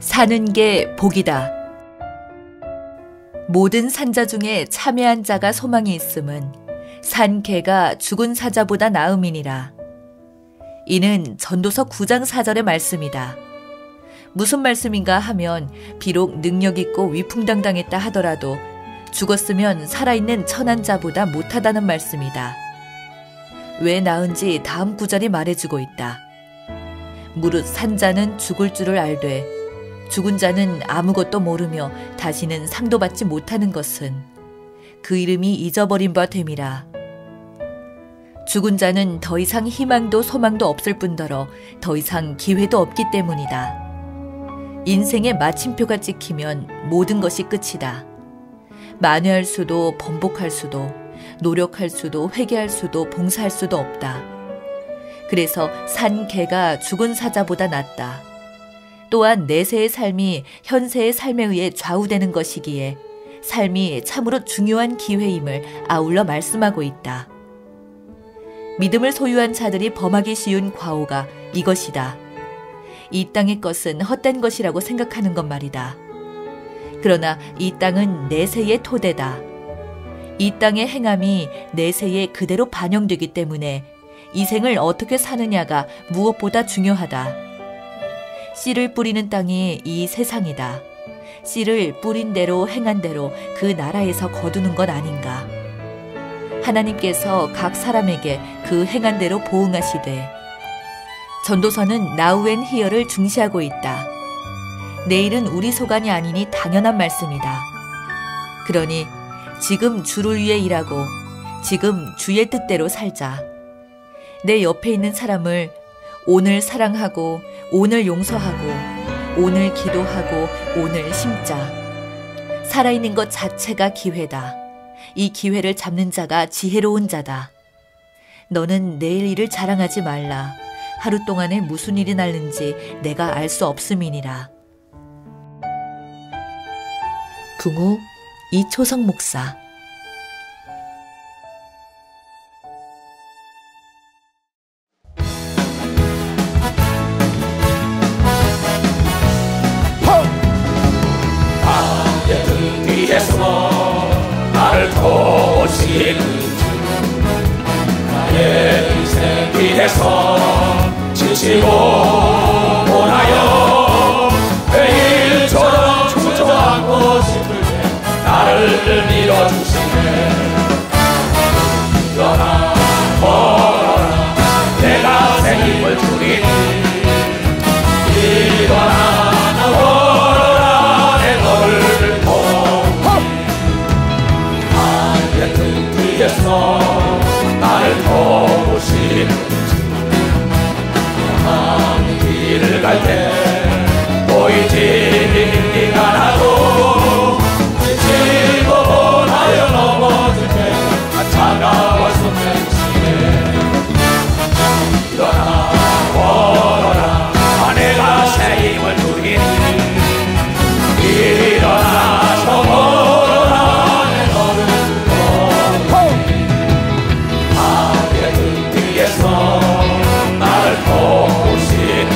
사는 게 복이다. 모든 산자 중에 참회한 자가 소망이 있음은 산 개가 죽은 사자보다 나음이니라. 이는 전도서 9장 4절의 말씀이다. 무슨 말씀인가 하면 비록 능력 있고 위풍당당했다 하더라도 죽었으면 살아있는 천한 자보다 못하다는 말씀이다. 왜 나은지 다음 구절이 말해주고 있다. 무릇 산자는 죽을 줄을 알되 죽은 자는 아무것도 모르며 다시는 상도 받지 못하는 것은 그 이름이 잊어버린 바 됨이라. 죽은 자는 더 이상 희망도 소망도 없을 뿐더러 더 이상 기회도 없기 때문이다. 인생의 마침표가 찍히면 모든 것이 끝이다. 만회할 수도 번복할 수도 노력할 수도 회개할 수도 봉사할 수도 없다. 그래서 산 개가 죽은 사자보다 낫다. 또한 내세의 삶이 현세의 삶에 의해 좌우되는 것이기에 삶이 참으로 중요한 기회임을 아울러 말씀하고 있다. 믿음을 소유한 자들이 범하기 쉬운 과오가 이것이다. 이 땅의 것은 헛된 것이라고 생각하는 것 말이다. 그러나 이 땅은 내세의 토대다. 이 땅의 행함이 내세에 그대로 반영되기 때문에 이 생을 어떻게 사느냐가 무엇보다 중요하다. 씨를 뿌리는 땅이 이 세상이다. 씨를 뿌린 대로 행한 대로 그 나라에서 거두는 것 아닌가. 하나님께서 각 사람에게 그 행한 대로 보응하시되 전도서는 나우 앤 히어를 중시하고 있다. 내일은 우리 소관이 아니니 당연한 말씀이다. 그러니 지금 주를 위해 일하고 지금 주의 뜻대로 살자. 내 옆에 있는 사람을 오늘 사랑하고 오늘 용서하고 오늘 기도하고 오늘 심자. 살아있는 것 자체가 기회다. 이 기회를 잡는 자가 지혜로운 자다. 너는 내일 일을 자랑하지 말라. 하루 동안에 무슨 일이 날는지 내가 알 수 없음이니라. 붕우 이초성 목사. 나의 등 뒤에 숨어 나를 도우시는 나의 인생 길에서 지치고 원하여 매일처럼 주저앉고 싶을 때 나를 밀어주시네. 일어나 걸어라 내가 새 힘을 주리니 일어나 걸어라 내 너를 도우니 나의 등 뒤에서 나를 도우시는 험한 길을 갈 때 보이지 않아도 지치고 원하여 넘어질 때 차가워 손대시네. 일어나 걸어라 내가 새 힘을 주리니 일어나서 걸어라 내 너를 도우니 나의 등 뒤에서 나를 도우시는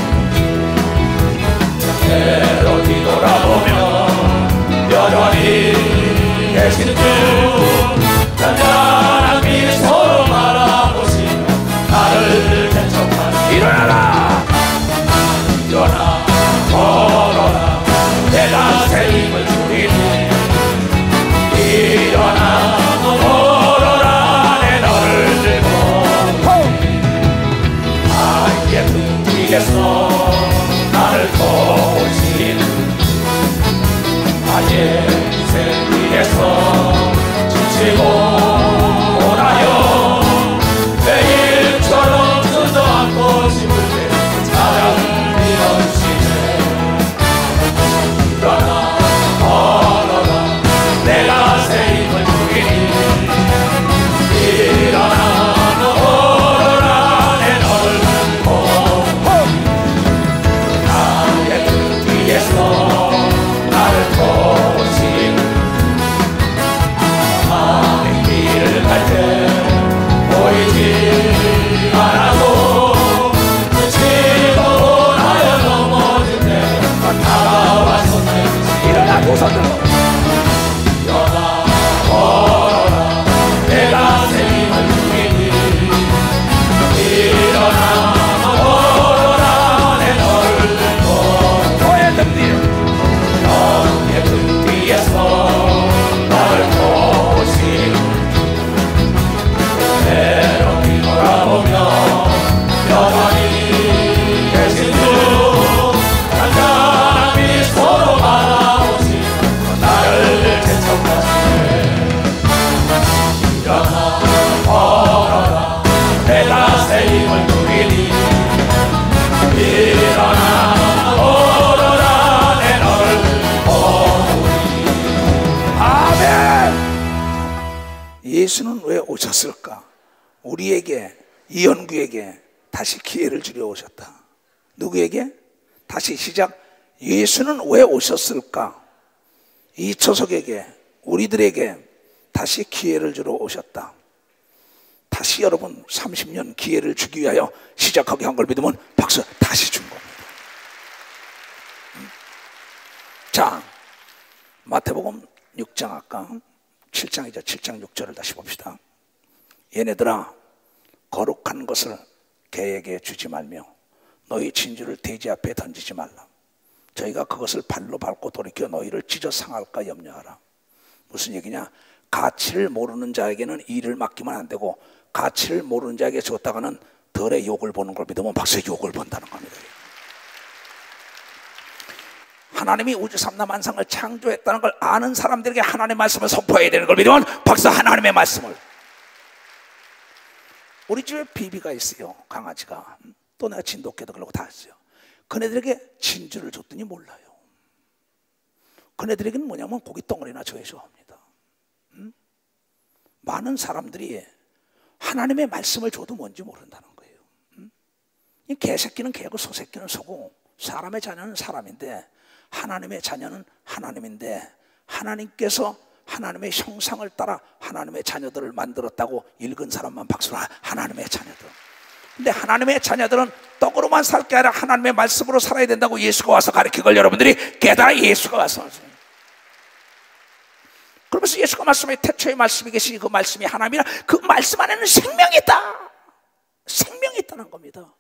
오셨을까? 우리에게, 이현구에게 다시 기회를 주려 오셨다. 누구에게? 다시 시작. 예수는 왜 오셨을까? 이초석에게, 우리들에게 다시 기회를 주러 오셨다. 다시 여러분 30년 기회를 주기 위하여 시작하게 한 걸 믿으면 박수 다시 준 겁니다. 자, 마태복음 6장 아까 7장이죠. 7장 6절을 다시 봅시다. 얘네들아, 거룩한 것을 개에게 주지 말며 너희 진주를 돼지 앞에 던지지 말라. 저희가 그것을 발로 밟고 돌이켜 너희를 찢어 상할까 염려하라. 무슨 얘기냐? 가치를 모르는 자에게는 일을 맡기면 안 되고, 가치를 모르는 자에게 줬다가는 덜의 욕을 보는 걸 믿으면 박수의 욕을 본다는 겁니다. 하나님이 우주 삼라만상을 창조했다는 걸 아는 사람들에게 하나님의 말씀을 선포해야 되는 걸 믿으면 박수. 하나님의 말씀을. 우리 집에 비비가 있어요. 강아지가. 또 내가 진돗개도 그러고 다 했어요. 그네들에게 진주를 줬더니 몰라요. 그네들에게는 뭐냐면 고기 덩어리나 줘야죠 합니다. 많은 사람들이 하나님의 말씀을 줘도 뭔지 모른다는 거예요. 이 개새끼는 개고 소새끼는 소고, 사람의 자녀는 사람인데 하나님의 자녀는 하나님인데, 하나님께서 하나님의 형상을 따라 하나님의 자녀들을 만들었다고 읽은 사람만 박수로 하나님의 자녀들. 근데 하나님의 자녀들은 떡으로만 살 게 아니라 하나님의 말씀으로 살아야 된다고 예수가 와서 가르친 걸 여러분들이 깨달아. 예수가 와서. 그러면서 예수가 말씀에 태초의 말씀이 계시니 그 말씀이 하나님이라. 그 말씀 안에는 생명이 있다. 생명이 있다는 겁니다.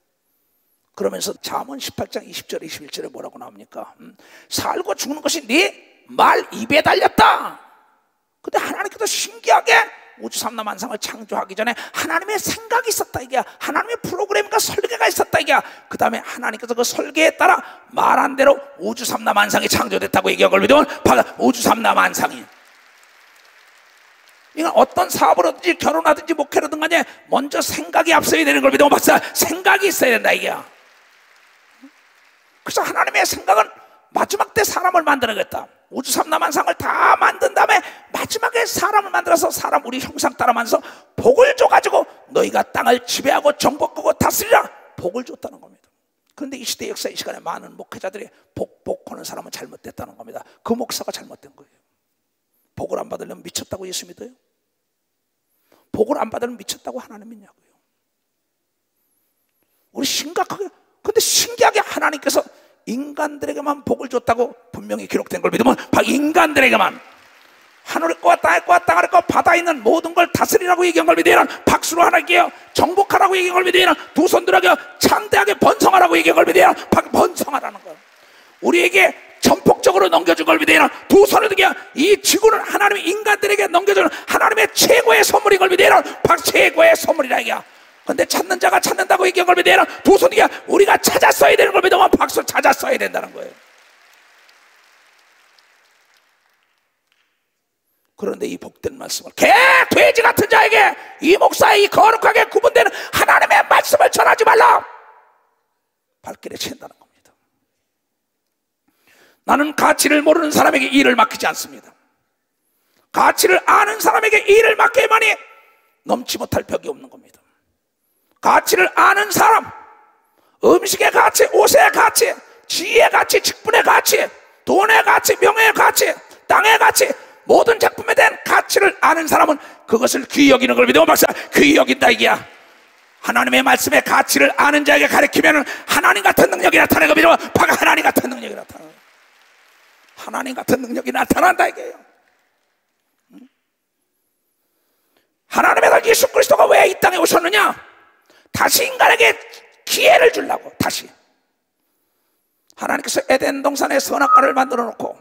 그러면서 잠언 18장 20절 21절에 뭐라고 나옵니까? 살고 죽는 것이 네 말 입에 달렸다. 근데 하나님께서 신기하게 우주 삼라만상을 창조하기 전에 하나님의 생각이 있었다 이게, 하나님의 프로그램과 설계가 있었다 이게. 그 다음에 하나님께서 그 설계에 따라 말한 대로 우주 삼라만상이 창조됐다고 얘기한 걸 믿으면 우주 삼라만상이. 이건 어떤 사업을 하든지 결혼하든지 목회라든 간에 먼저 생각이 앞서야 되는 걸 믿으면 박사 생각이 있어야 된다 이게. 그래서 하나님의 생각은 마지막 때 사람을 만들어야겠다. 우주 삼라만상을 다 만든 다음에 마지막에 사람을 만들어서 사람 우리 형상 따라 만들어서 복을 줘가지고 너희가 땅을 지배하고 정복하고 다스리라. 복을 줬다는 겁니다. 그런데 이 시대 역사 이 시간에 많은 목회자들이 복하는 사람은 잘못됐다는 겁니다. 그 목사가 잘못된 거예요. 복을 안 받으려면 미쳤다고 예수 믿어요? 복을 안 받으면 미쳤다고 하나님 믿냐고요? 우리 심각하게. 근데 신기하게 하나님께서 인간들에게만 복을 줬다고 분명히 기록된 걸 믿으면 인간들에게만, 하늘의 것과 땅의 것과 땅 아래 것 바다에 있는 모든 걸 다스리라고 얘기한 걸 믿으면 박수로 하나님께요. 정복하라고 얘기한 걸 믿으면 두 손 들어가요. 창대하게 번성하라고 얘기한 걸 믿으면 번성하라는 거예요. 우리에게 전폭적으로 넘겨준 걸 믿으면 두 손을 들게. 이 지구는 하나님이 인간들에게 넘겨주는 하나님의 최고의 선물인 걸 믿으면 최고의 선물이라 얘기야. 근데 찾는 자가 찾는다고 얘기한 걸 믿으면 두 손이 우리가 찾았어야 되는 걸 믿으면 박수 찾았어야 된다는 거예요. 그런데 이 복된 말씀을 개, 돼지 같은 자에게 이 목사의 이 거룩하게 구분되는 하나님의 말씀을 전하지 말라. 발길에 챈다는 겁니다. 나는 가치를 모르는 사람에게 일을 맡기지 않습니다. 가치를 아는 사람에게 일을 맡겨야만이 넘지 못할 벽이 없는 겁니다. 가치를 아는 사람, 음식의 가치, 옷의 가치, 지혜의 가치, 직분의 가치, 돈의 가치, 명예의 가치, 땅의 가치, 모든 작품에 대한 가치를 아는 사람은 그것을 귀히 여기는 걸 믿으면 박사 귀히 여긴다 이게야. 하나님의 말씀의 가치를 아는 자에게 가르치면 하나님 같은 능력이 나타나는 거 믿으면 하나님 같은 능력이 나타나는, 하나님 같은 능력이 나타난다 이게요. 하나님의 아들 예수 그리스도가 왜 이 땅에 오셨느냐? 다시 인간에게 기회를 주려고. 다시 하나님께서 에덴 동산에 선악과를 만들어 놓고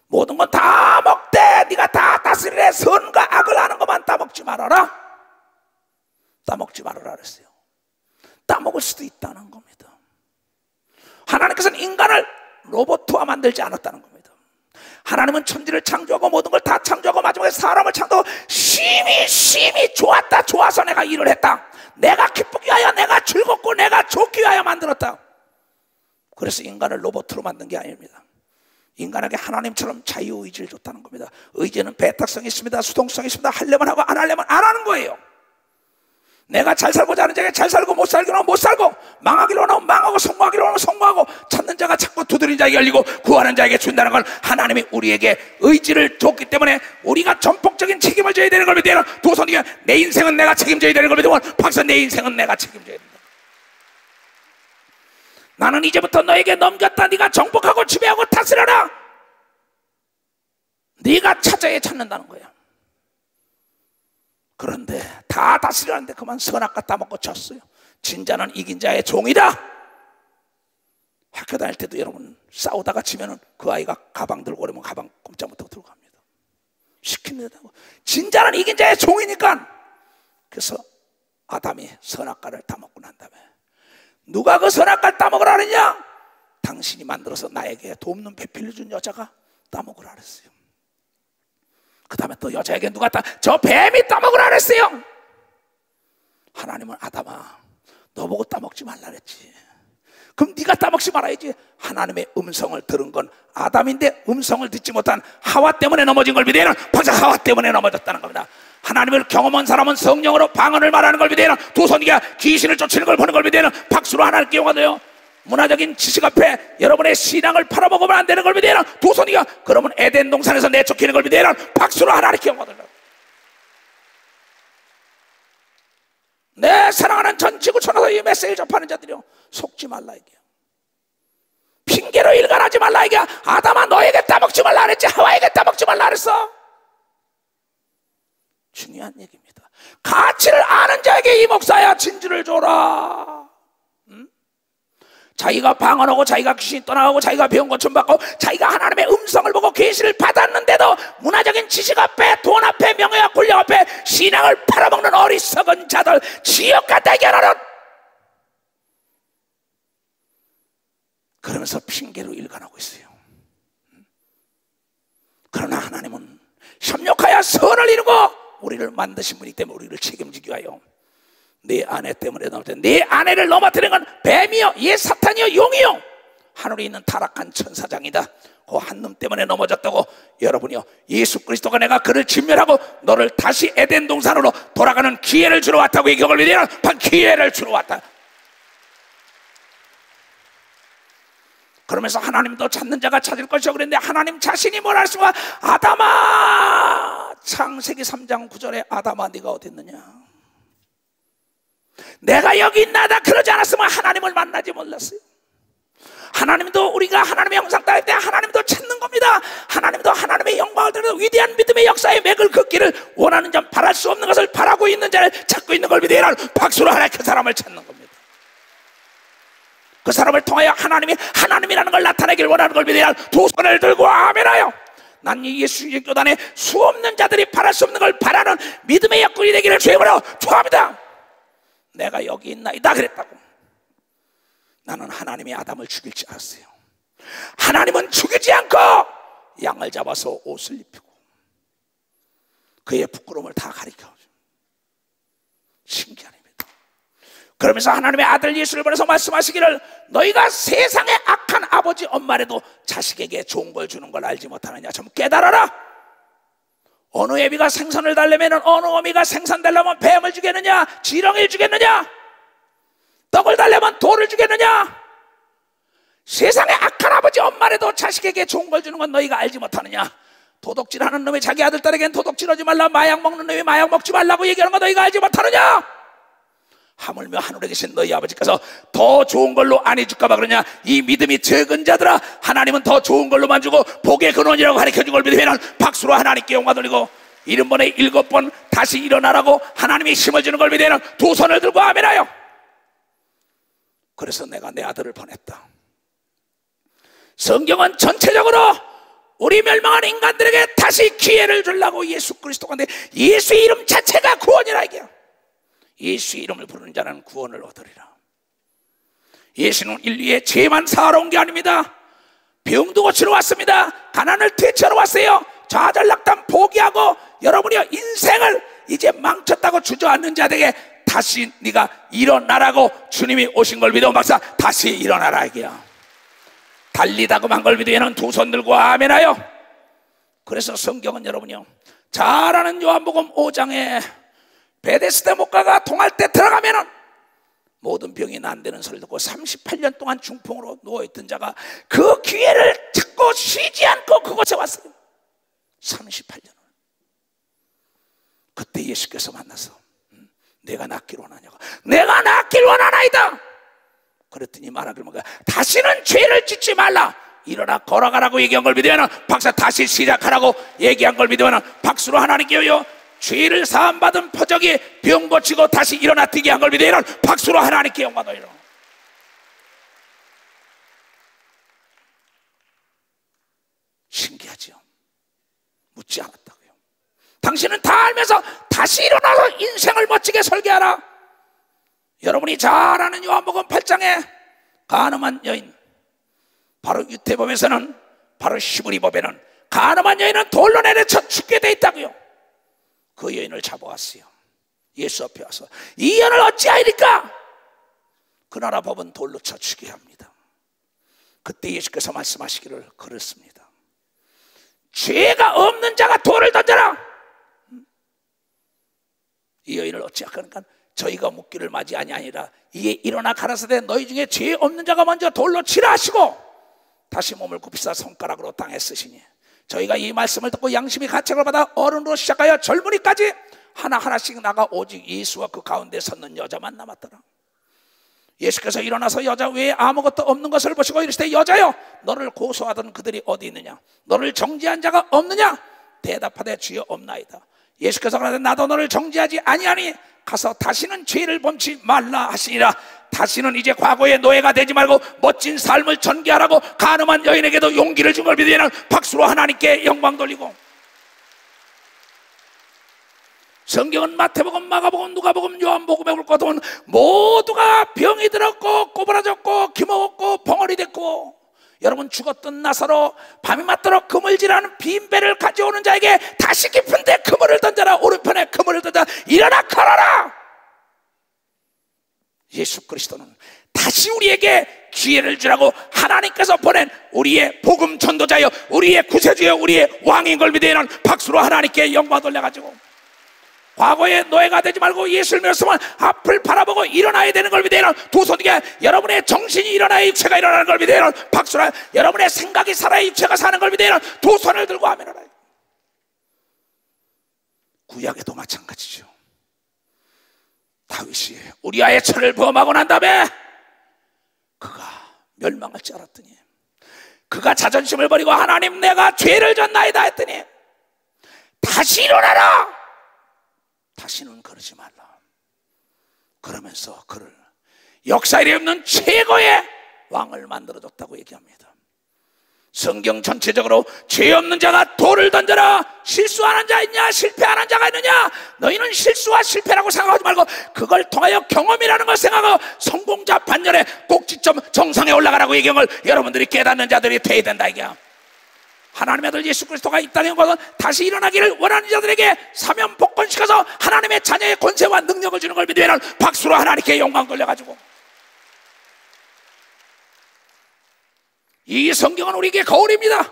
모든 건 다 먹되 네가 다 다스리래. 선과 악을 아는 것만 따먹지 말아라. 따먹지 말아라 그랬어요. 따먹을 수도 있다는 겁니다. 하나님께서는 인간을 로봇화 만들지 않았다는 겁니다. 하나님은 천지를 창조하고 모든 걸 다 창조하고 마지막에 사람을 창조하고 심히 좋았다. 좋아서 내가 일을 했다. 내가 기쁘기 위하여, 내가 즐겁고 내가 좋기 위하여 만들었다. 그래서 인간을 로봇으로 만든 게 아닙니다. 인간에게 하나님처럼 자유의지를 줬다는 겁니다. 의지는 배탁성이 있습니다. 수동성이 있습니다. 하려면 하고 안 하려면 안 하는 거예요. 내가 잘 살고자 하는 자에게 잘 살고 못 살기로 하면 못 살고, 망하기로 하면 망하고, 성공하기로 하면 성공하고, 찾는 자가 찾고 두드린 자에게 열리고 구하는 자에게 준다는 건 하나님이 우리에게 의지를 줬기 때문에 우리가 전폭적인 책임을 져야 되는 걸 믿어요. 도선이가 내 인생은 내가 책임져야 되는 걸 믿으면 박사 내 인생은 내가 책임져야 된다. 나는 이제부터 너에게 넘겼다. 네가 정복하고 지배하고 다스려라. 네가 찾아야 찾는다는 거야. 그런데 다 다스리는데 그만 선악과 따먹고 쳤어요. 진자는 이긴 자의 종이다. 학교 다닐 때도 여러분 싸우다가 지면은 그 아이가 가방 들고 오려면 가방 꼼짝 못하고 들고 갑니다. 시킵니다. 진자는 이긴 자의 종이니까. 그래서 아담이 선악과를 따먹고 난 다음에 누가 그 선악과를 따먹으라 그랬냐? 당신이 만들어서 나에게 돕는 배필을 준 여자가 따먹으라 그랬어요. 그 다음에 또 여자에게 누가 저 뱀이 따먹으라 그랬어요. 하나님은 아담아 너 보고 따먹지 말라 그랬지. 그럼 네가 따먹지 말아야지. 하나님의 음성을 들은 건 아담인데 음성을 듣지 못한 하와 때문에 넘어진 걸 믿어야 바로 하와 때문에 넘어졌다는 겁니다. 하나님을 경험한 사람은 성령으로 방언을 말하는 걸 믿어야 도선이가 귀신을 쫓는 걸 보는 걸 믿어야 박수로 하나님께 영화돼요. 문화적인 지식 앞에 여러분의 신앙을 팔아먹으면 안 되는 걸 믿어야 도선이가 그러면 에덴 동산에서 내쫓기는 걸 믿어야 박수로 하나님께 영화된다. 내 사랑하는 전 지구 천하서 이 메시지를 접하는 자들이요, 속지 말라 이게요. 핑계로 일관하지 말라 이게. 아담아 너에게 따먹지 말라 그랬지 하와에게 따먹지 말라 그랬어. 중요한 얘기입니다. 가치를 아는 자에게 이 목사야 진주를 줘라. 자기가 방언하고 자기가 귀신이 떠나가고 자기가 배운 것 좀 받고 자기가 하나님의 음성을 보고 계시를 받았는데도 문화적인 지식 앞에 돈 앞에 명예와 권력 앞에 신앙을 팔아먹는 어리석은 자들 지옥 같다 이겨라는. 그러면서 핑계로 일관하고 있어요. 그러나 하나님은 협력하여 선을 이루고 우리를 만드신 분이기 때문에 우리를 책임지기 위하여 네 아내 때문에 넘어졌다. 네 아내를 넘어뜨린 건 뱀이요, 얘 사탄이요, 용이요, 하늘에 있는 타락한 천사장이다. 그 한 놈 때문에 넘어졌다고. 여러분이요, 예수 그리스도가 내가 그를 진멸하고 너를 다시 에덴 동산으로 돌아가는 기회를 주러 왔다고 얘기하고 믿으면 반 기회를 주러 왔다. 그러면서 하나님도 찾는 자가 찾을 것이라고 그랬는데 하나님 자신이 뭐라 했습니까? 아담아, 창세기 3장 9절에 아담아 네가 어디 있느냐? 내가 여기 있나다. 그러지 않았으면 하나님을 만나지 몰랐어요. 하나님도 우리가 하나님의 형상 따를 때 하나님도 찾는 겁니다. 하나님도 하나님의 영광을 드리는 위대한 믿음의 역사의 맥을 긋기를 원하는 자, 바랄 수 없는 것을 바라고 있는 자를 찾고 있는 걸 믿어야 박수로 하나 그 사람을 찾는 겁니다. 그 사람을 통하여 하나님이 하나님이라는 걸 나타내기를 원하는 걸 믿어야 두 손을 들고 아멘하여 난 이 예수의 교단에 수없는 자들이 바랄 수 없는 걸 바라는 믿음의 약군이 되기를 주님으로 축원합니다. 내가 여기 있나이다 그랬다고. 나는 하나님이 아담을 죽일지 알았어요. 하나님은 죽이지 않고 양을 잡아서 옷을 입히고 그의 부끄러움을 다 가리켜. 신기한 일입니다. 그러면서 하나님의 아들 예수를 보내서 말씀하시기를 너희가 세상의 악한 아버지 엄마라도 자식에게 좋은 걸 주는 걸 알지 못하느냐. 좀 깨달아라. 어느 애비가 생선을 달려면 어느 어미가 생선 달려면 뱀을 주겠느냐, 지렁이를 주겠느냐, 떡을 달려면 돌을 주겠느냐. 세상에 악한 아버지 엄마라도 자식에게 좋은 걸 주는 건 너희가 알지 못하느냐. 도둑질하는 놈이 자기 아들 딸에겐 도둑질하지 말라, 마약 먹는 놈이 마약 먹지 말라고 얘기하는 거 너희가 알지 못하느냐. 하물며 하늘에 계신 너희 아버지께서 더 좋은 걸로 안 해줄까 봐 그러냐. 이 믿음이 적은 자들아, 하나님은 더 좋은 걸로만 주고 복의 근원이라고 가르쳐준 걸 믿으면 박수로 하나님께 영광 돌리고 70번에 7번 다시 일어나라고 하나님이 힘을 주는 걸 믿으면 두 손을 들고 아멘하여. 그래서 내가 내 아들을 보냈다. 성경은 전체적으로 우리 멸망한 인간들에게 다시 기회를 주려고 예수 그리스도가 내 예수의 이름 자체가 구원이라 이게요. 예수의 이름을 부르는 자는 구원을 얻으리라. 예수는 인류의 죄만 사하러 온 게 아닙니다. 병도 고치러 왔습니다. 가난을 퇴치하러 왔어요. 좌절낙담 포기하고 여러분이 인생을 이제 망쳤다고 주저앉는 자들에게 다시 네가 일어나라고 주님이 오신 걸 믿어 박사 다시 일어나라 이게요. 달리다금한 걸 믿으면 두 손 들고 아멘하여. 그래서 성경은 여러분요, 잘 아는 요한복음 5장에 베데스다 목가가 통할 때 들어가면은 모든 병이 난다는 소리를 듣고 38년 동안 중풍으로 누워있던 자가 그 기회를 찾고 쉬지 않고 그곳에 왔어요. 38년을. 그때 예수께서 만나서 내가 낫기를 원하냐고. 내가 낫기를 원하나이다. 그랬더니 말하길 뭐가, 다시는 죄를 짓지 말라. 일어나 걸어가라고 얘기한 걸 믿으면 박사 다시 시작하라고 얘기한 걸 믿으면 박수로 하나님께요, 죄를 사함받은 표적이 병 고치고 다시 일어나 뛰게 한 걸 믿으면 박수로 하나님께 영광 돌리라. 신기하죠? 묻지 않았다고요. 당신은 다 알면서 다시 일어나서 인생을 멋지게 설계하라. 여러분이 잘 아는 요한복음 8장에 가늠한 여인, 바로 유태범에서는, 바로 시브리법에는 가늠한 여인은 돌로 내려쳐 죽게 돼 있다고요. 그 여인을 잡아왔어요. 예수 앞에 와서 이 여인을 어찌하리까? 그 나라 법은 돌로 쳐 죽게 합니다. 그때 예수께서 말씀하시기를 그렇습니다. 죄가 없는 자가 돌을 던져라. 이 여인을 어찌하니까 저희가 묻기를 맞이 아니라 이에 일어나 가라사대 너희 중에 죄 없는 자가 먼저 돌로 치라 하시고 다시 몸을 굽히사 손가락으로 땅에 쓰시니, 저희가 이 말씀을 듣고 양심이 가책을 받아 어른으로 시작하여 젊은이까지 하나하나씩 나가 오직 예수와 그 가운데 섰는 여자만 남았더라. 예수께서 일어나서 여자 외에 아무것도 없는 것을 보시고 이르시되, 여자여, 너를 고소하던 그들이 어디 있느냐? 너를 정죄한 자가 없느냐? 대답하되 주여 없나이다. 예수께서 그러되 나도 너를 정죄하지 아니하니 가서 다시는 죄를 범치 말라 하시니라. 다시는 이제 과거의 노예가 되지 말고 멋진 삶을 전개하라고 가늠한 여인에게도 용기를 준 걸 믿으면 박수로 하나님께 영광 돌리고. 성경은 마태복음, 마가복음, 누가복음, 요한복음에 올 것은 모두가 병이 들었고 꼬부라졌고 기먹었고 벙어리 됐고, 여러분 죽었던 나사로 밤이 맞도록 그물질하는 빈배를 가져오는 자에게 다시 깊은데 그물을 던져라. 오른편에 그물을 던져 일어나 걸어라. 예수 그리스도는 다시 우리에게 기회를 주라고 하나님께서 보낸 우리의 복음 전도자여, 우리의 구세주여, 우리의 왕인 걸 믿으면 박수로 하나님께 영광 돌려가지고, 과거의 노예가 되지 말고 예수를 믿었으면 앞을 바라보고 일어나야 되는 걸 믿으면 두 손이게, 여러분의 정신이 일어나야 육체가 일어나는 걸 믿으면 박수라, 여러분의 생각이 살아야 육체가 사는 걸 믿으면 두 손을 들고 아멘을 하라. 구약에도 마찬가지죠. 다윗이 우리아의 철을 범하고 난 다음에 그가 멸망할 줄 알았더니, 그가 자존심을 버리고 하나님 내가 죄를 졌나이다 했더니 다시 일어나라. 다시는 그러지 말라. 그러면서 그를 역사 이래 없는 최고의 왕을 만들어줬다고 얘기합니다. 성경 전체적으로 죄 없는 자가 돌을 던져라. 실수하는 자 있냐? 실패하는 자가 있느냐? 너희는 실수와 실패라고 생각하지 말고 그걸 통하여 경험이라는 걸 생각하고 성공자 반열에 꼭지점 정상에 올라가라고 얘기한 걸 여러분들이 깨닫는 자들이 돼야 된다 이게야. 하나님의 아들 예수 그리스도가 이 땅에 온 것은 다시 일어나기를 원하는 자들에게 사면 복권시켜서 하나님의 자녀의 권세와 능력을 주는 걸 믿으면 박수로 하나님께 영광 돌려가지고, 이 성경은 우리에게 거울입니다.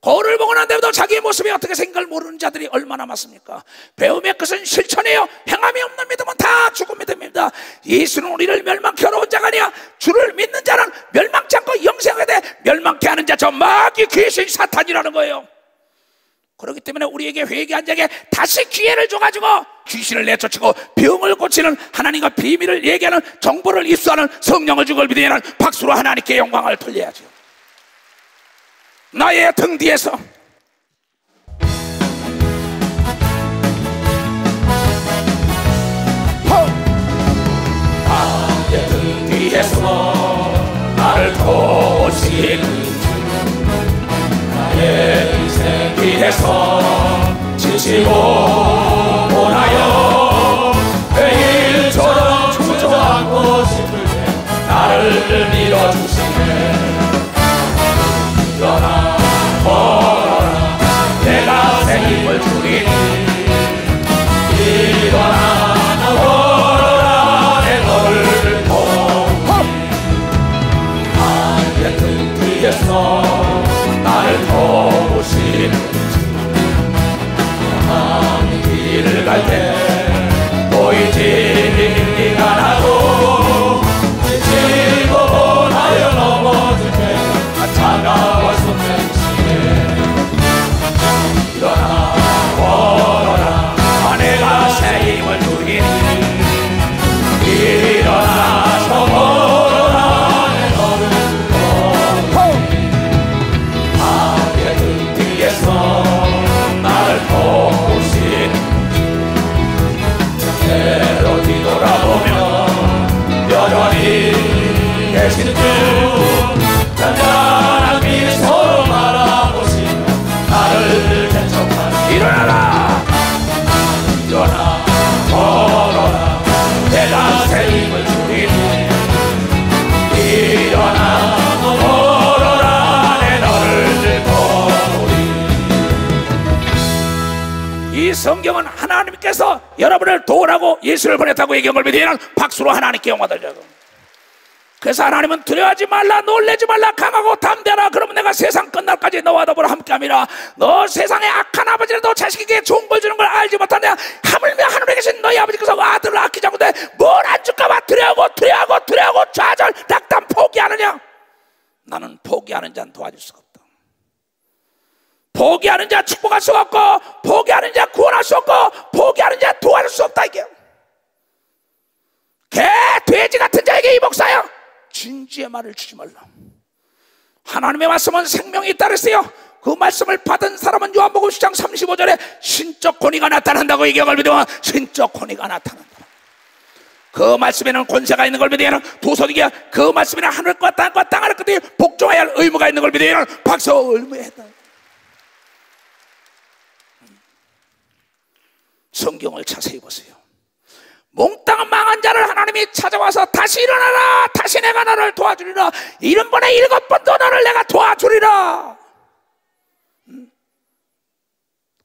거울을 보고 난 다음에도 자기의 모습이 어떻게 생긴 걸 모르는 자들이 얼마나 많습니까? 배움의 것은 실천이에요. 행함이 없는 믿음은 다 죽은 믿음입니다. 예수는 우리를 멸망케 하러 온 자가 아니야. 주를 믿는 자는 멸망치 않고 영생하게 돼. 멸망케 하는 자 저 마귀 귀신 사탄이라는 거예요. 그렇기 때문에 우리에게 회개한 자에게 다시 기회를 줘가지고 귀신을 내쫓고 병을 고치는 하나님과 비밀을 얘기하는 정보를 입수하는 성령을 주고 믿으면 박수로 하나님께 영광을 돌려야죠. 나의 등 뒤에서 나의 등 뒤에서 나를 도우시는 나의 인생 뒤에서 지치고 원하여 매일처럼 주저앉고 싶을 때 나를 밀어주시네. 일어나 걸어라 내가 새 힘을 주리니 일어나 걸어라 내 너를 돕니 나의 등 뒤에 뒤에서 나를 도우시는 길을 갈 때 보이지 네가 나도 지치고 원하여 넘어질 때 차가워 손대시네 일어나 걸어라 아내가 새 힘을 주리니 일어나서 걸어라 내 너를 도우니 악의 등 뒤에서 나를 도우시는 때로 뒤돌아보면 여전히 계신 주 잔잔한 미소로 바라보시며 나를 대적하니 일어나라 일어나 걸어라 내가 새 힘을 주리니 일어나 걸어라 내 너를 도우리. 이 성경은 하나님께서 여러분을 도우라고 예수를 보냈다고 얘기한 걸 믿으면 박수로 하나님께 영광 돌려요. 그래서 하나님은 두려워하지 말라 놀라지 말라 강하고 담대하라 그러면 내가 세상 끝날까지 너와 더불어 함께함이라. 너 세상에 악한 아버지라도 자식에게 좋은 걸 주는 걸 알지 못하냐. 하물며 하늘에 계신 너희 아버지께서 아들을 아끼지 않고 뭘 안 줄까봐 두려워하고 좌절 낙담 포기하느냐. 나는 포기하는 자는 도와줄 수가 없다. 포기하는 자 축복할 수 없고 포기하는 자 구원할 수 없고 포기하는 자 도와줄 수 없다. 이게 개 돼지 같은 자에게 이 목사야 진지의 말을 주지 말라. 하나님의 말씀은 생명이 있다 그랬어요. 그 말씀을 받은 사람은 요한복음 10장 35절에 신적 권위가 나타난다고 얘기한 걸 믿으면 신적 권위가 나타난다. 그 말씀에는 권세가 있는 걸 믿으면 도서기야 그 말씀에는 하늘과 땅과 땅 아래 끝에 복종해야 할 의무가 있는 걸 믿으면 박수 의무했다. 성경을 자세히 보세요. 몽땅 망한 자를 하나님이 찾아와서 다시 일어나라 다시 내가 너를 도와주리라 70번에 7번도 너를 내가 도와주리라.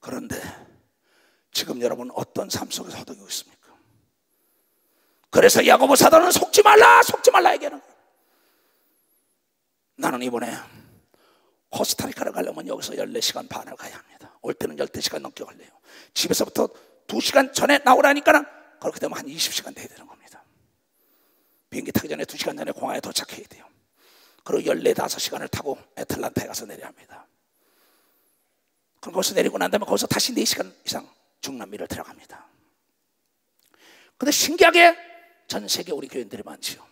그런데 지금 여러분 어떤 삶 속에서 허덕이고 있습니까? 그래서 야고보 사도는 속지 말라 얘기하는 거예요. 나는 이번에 코스타리카를 가려면 여기서 14시간 반을 가야 합니다. 올 때는 12시간 넘게 걸려요. 집에서부터 2시간 전에 나오라니까는 그렇게 되면 한 20시간 돼야 되는 겁니다. 비행기 타기 전에 2시간 전에 공항에 도착해야 돼요. 그리고 14~5시간을 타고 애틀란타에 가서 내려야 합니다. 그럼 거기서 내리고 난 다음에 거기서 다시 4시간 이상 중남미를 들어갑니다. 근데 신기하게 전 세계 우리 교인들이 많지요.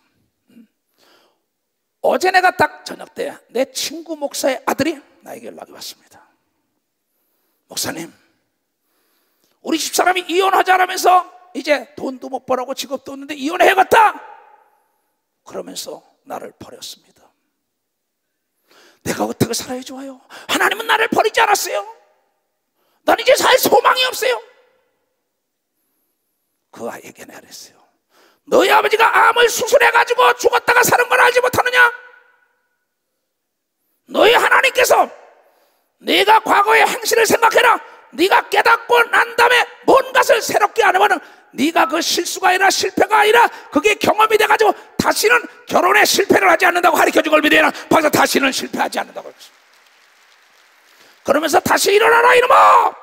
어제 내가 딱 저녁 때 내 친구 목사의 아들이 나에게 연락이 왔습니다. 목사님 우리 집사람이 이혼하자라면서 이제 돈도 못 벌고 직업도 없는데 이혼해야겠다 그러면서 나를 버렸습니다. 내가 어떻게 살아야 좋아요? 하나님은 나를 버리지 않았어요. 난 이제 살 소망이 없어요. 그 아이에게 내가 그랬어요. 너희 아버지가 암을 수술해가지고 죽었다가 사는 걸 알지 못하느냐? 너희 하나님께서 네가 과거의 행실을 생각해라. 네가 깨닫고 난 다음에 뭔 것을 새롭게 하려면 네가 그 실수가 아니라 실패가 아니라 그게 경험이 돼가지고 다시는 결혼에 실패를 하지 않는다고 가르쳐준 걸 믿어야 벌써 다시는 실패하지 않는다고 했어요. 그러면서 다시 일어나라 이놈아.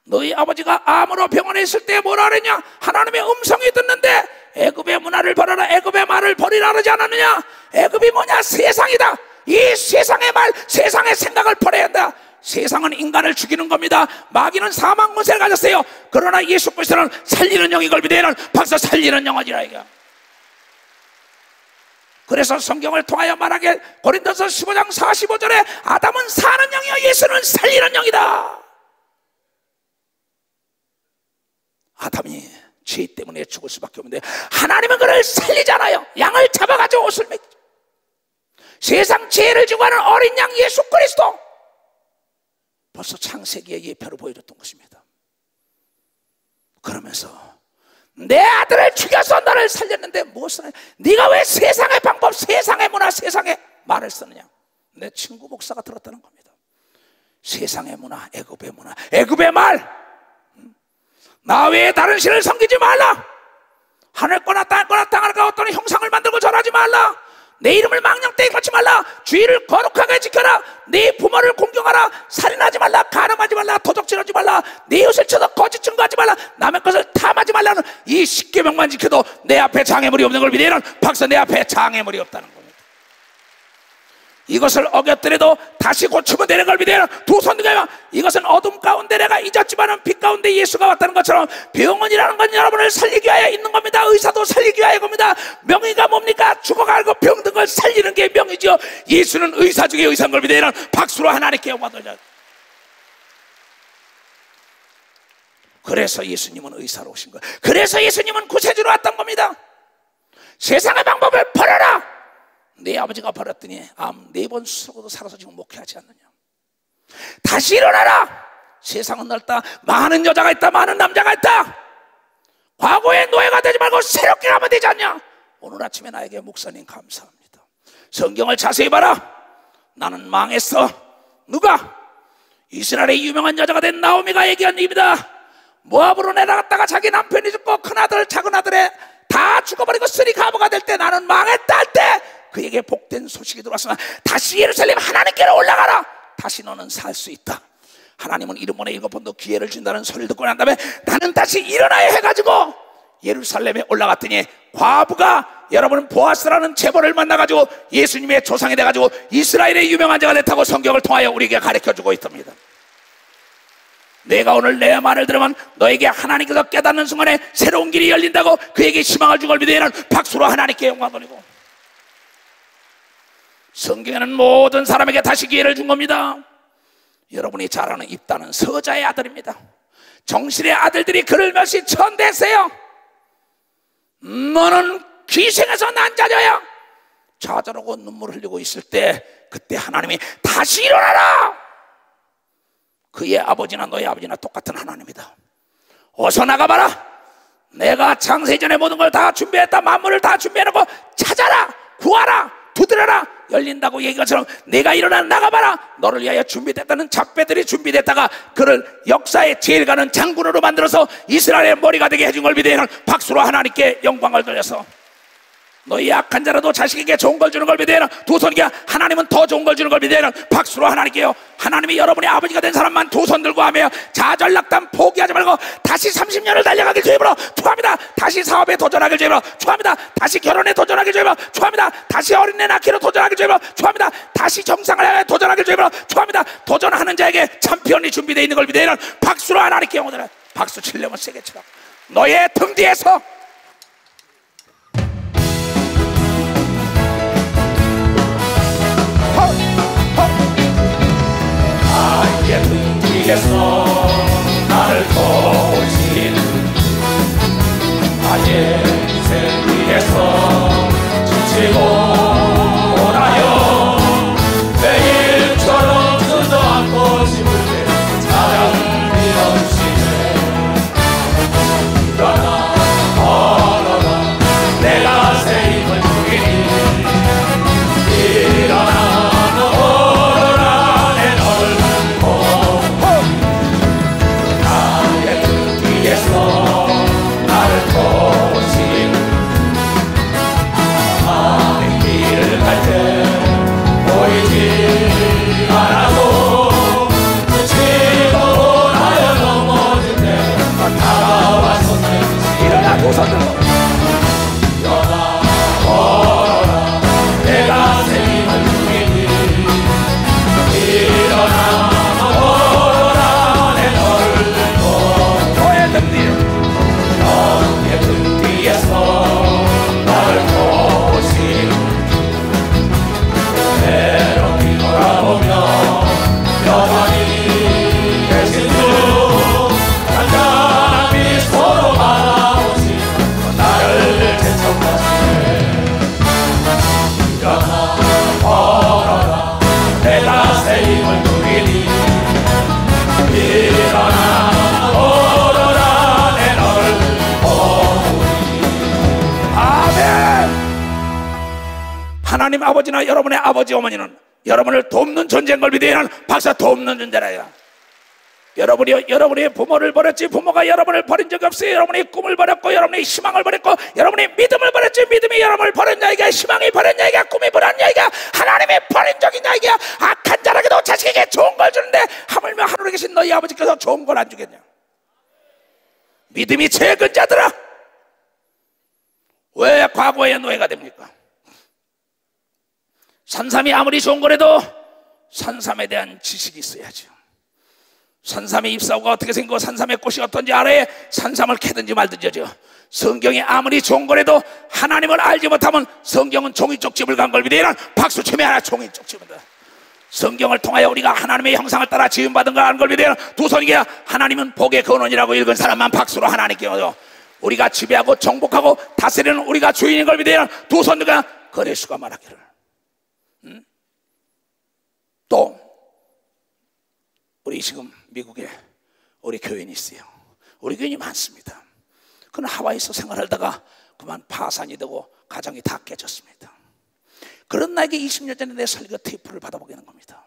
너희 아버지가 암으로 병원에 있을 때 뭐라 그랬냐? 하나님의 음성이 듣는데 애굽의 문화를 버려라 애굽의 말을 버리라 그러지 않았느냐? 애굽이 뭐냐? 세상이다. 이 세상의 말 세상의 생각을 버려야 한다. 세상은 인간을 죽이는 겁니다. 마귀는 사망 권세를 가졌어요. 그러나 예수 그리스도는 살리는 영이 걸 믿어야 박수 살리는 영이라 이거. 그래서 성경을 통하여 말하길 고린도서 15장 45절에 아담은 사는 영이요 예수는 살리는 영이다. 아담이 죄 때문에 죽을 수밖에 없는데 하나님은 그를 살리잖아요. 양을 잡아가지고 옷을 맺죠. 세상 죄를 지고 하는 어린 양 예수 그리스도 벌써 창세기의 예표로 보여줬던 것입니다. 그러면서 내 아들을 죽여서 너를 살렸는데 무엇을 네가 왜 세상의 방법 세상의 문화 세상의 말을 쓰느냐. 내 친구 목사가 들었다는 겁니다. 세상의 문화 애굽의 문화 애굽의 말 나 외에 다른 신을 섬기지 말라. 하늘 거나 땅 거나 땅 하나 어떤 형상을 만들고 절하지 말라. 내 이름을 망령되이 걸지 말라. 주의를 거룩하게 지켜라. 네 부모를 공경하라. 살인하지 말라. 간음하지 말라. 도적질하지 말라. 네 이웃을 쳐서 거짓 증거하지 말라. 남의 것을 탐하지 말라는 이 10계명만 지켜도 내 앞에 장애물이 없는 걸 믿으면 박사 내 앞에 장애물이 없다는 겁니다. 이것을 어겼더라도 다시 고치면 되는 걸 믿어야 두 손 들고 이것은 어둠 가운데 내가 잊었지만은 빛 가운데 예수가 왔다는 것처럼 병원이라는 건 여러분을 살리기 위하여 있는 겁니다. 의사도 살리기 위하여 겁니다. 명의가 뭡니까? 죽어가고 병든 걸 살리는 게 명의죠. 예수는 의사 중에 의사인 걸 믿어야 박수로 하나님께 영광 돌려. 그래서 예수님은 의사로 오신 거예요. 그래서 예수님은 구세주로 왔던 겁니다. 세상의 방법을 버려라. 내 아버지가 버렸더니 암 4번 쓰고도 살아서 지금 목회하지 않느냐. 다시 일어나라. 세상은 넓다. 많은 여자가 있다. 많은 남자가 있다. 과거의 노예가 되지 말고 새롭게 가면 되지 않냐. 오늘 아침에 나에게 목사님 감사합니다. 성경을 자세히 봐라. 나는 망했어. 누가? 이스라엘의 유명한 여자가 된 나오미가 얘기한 얘기입니다. 모압으로 내려갔다가 자기 남편이 죽고 큰아들 작은아들에 다 죽어버리고 쓰리 가부가 될 때 나는 망했다 할 때 그에게 복된 소식이 들어왔으나 다시 예루살렘 하나님께로 올라가라. 다시 너는 살 수 있다. 하나님은 7번에 7번도 기회를 준다는 소리를 듣고 난 다음에 나는 다시 일어나야 해가지고 예루살렘에 올라갔더니 과부가 여러분 보아스라는 재벌을 만나가지고 예수님의 조상이 돼가지고 이스라엘의 유명한 자가 됐다고 성경을 통하여 우리에게 가르쳐주고 있습니다. 내가 오늘 내 말을 들으면 너에게 하나님께서 깨닫는 순간에 새로운 길이 열린다고 그에게 희망을 준 걸 믿어야 박수로 하나님께 영광 돌리고. 성경에는 모든 사람에게 다시 기회를 준 겁니다. 여러분이 잘 아는 입다는 서자의 아들입니다. 정실의 아들들이 그를 멸시 천대세요. 너는 귀생에서 난 자녀야. 좌절하고 눈물 흘리고 있을 때 그때 하나님이 다시 일어나라. 그의 아버지나 너의 아버지나 똑같은 하나님이다. 어서 나가봐라. 내가 창세 전에 모든 걸 다 준비했다. 만물을 다 준비해놓고 찾아라. 구하라. 두드려라. 열린다고 얘기한 것처럼 내가 일어나 나가봐라. 너를 위하여 준비됐다는 잡배들이 준비됐다가 그를 역사의 제일 가는 장군으로 만들어서 이스라엘의 머리가 되게 해준 걸 믿어야 박수로 하나님께 영광을 돌려서 너희 약한 자라도 자식에게 좋은 걸 주는 걸 믿어야 두 손이야. 하나님은 더 좋은 걸 주는 걸 믿어야 박수로 하나님께요. 하나님이 여러분의 아버지가 된 사람만 두 손 들고 하며 좌절락담 포기하지 말고 다시 30년을 달려가길 주입으로 축하합니다. 다시 사업에 도전하길 주입으로 축하합니다. 다시 결혼에 도전하길 주입으로 축하합니다. 다시 어린애 낳기로 도전하길 주입으로 축하합니다. 다시 정상을 향해 도전하길 주입으로 축하합니다. 도전하는 자에게 참편이 준비되어 있는 걸 믿어야 박수로 하나님께 영광을. 박수 치려면 세게 치라. 너의 등 뒤에서 나의 등 뒤에서 나를 도우신 나의 인생 위에서 지치고 오나요. 매일처럼 주저앉고 싶을 때 사랑을 밀어주시네. 일어나 걸어라. 내가 새 힘을 주기니 일어나 일어나 걸어라. 내가 새 힘을 주기니 일어나 걸어라. 내 너를 믿고 너의 등 뒤에서 나를 도우신 외롭게 돌아보며 여전히 계신 주 간단한 미소로 바라보시 나를 제청하시네. 일어나 걸어라. 내가 새 힘을 누리니 일어나 걸어라. 내 너를 보니. 아멘. 하나님 아버지나 여러분의 아버지 어머니는 여러분을 돕는 존재인 걸 믿어야 하는 박사 돕는 존재라요. 여러분이 부모를 버렸지 부모가 여러분을 버린 적이 없어요. 여러분이 꿈을 버렸고 여러분이 희망을 버렸고 여러분이 믿음을 버렸지 믿음이 여러분을 버린 자에게 희망이 버린 자에게 꿈이 버린 자에게 하나님이 버린 적인 자에게 악한 자라게도 자식에게 좋은 걸 주는데 하물며 하늘에 계신 너희 아버지께서 좋은 걸 안 주겠냐. 믿음이 적은 자들아 왜 과거의 노예가 됩니까? 산삼이 아무리 좋은 거라도 산삼에 대한 지식이 있어야죠. 산삼의 잎사구가 어떻게 생기고 산삼의 꽃이 어떤지 알아야 산삼을 캐든지 말든지 하죠. 성경이 아무리 좋은 거라도 하나님을 알지 못하면 성경은 종이 쪽집을 간 걸 믿으면 박수 치면 하나 종이 쪽집이다. 성경을 통하여 우리가 하나님의 형상을 따라 지음받은 걸 아는 걸 믿으면 두 손이게 하나님은 복의 근원이라고 읽은 사람만 박수로 하나님께 얻어. 우리가 지배하고 정복하고 다스리는 우리가 주인인 걸 믿으면 두 손들과 거래수가 말하기를. 또 우리 지금 미국에 우리 교인이 있어요. 우리 교인이 많습니다. 그는 하와이에서 생활하다가 그만 파산이 되고 가정이 다 깨졌습니다. 그런 나에게 20년 전에 내 설교 테이프를 받아보게 하는 겁니다.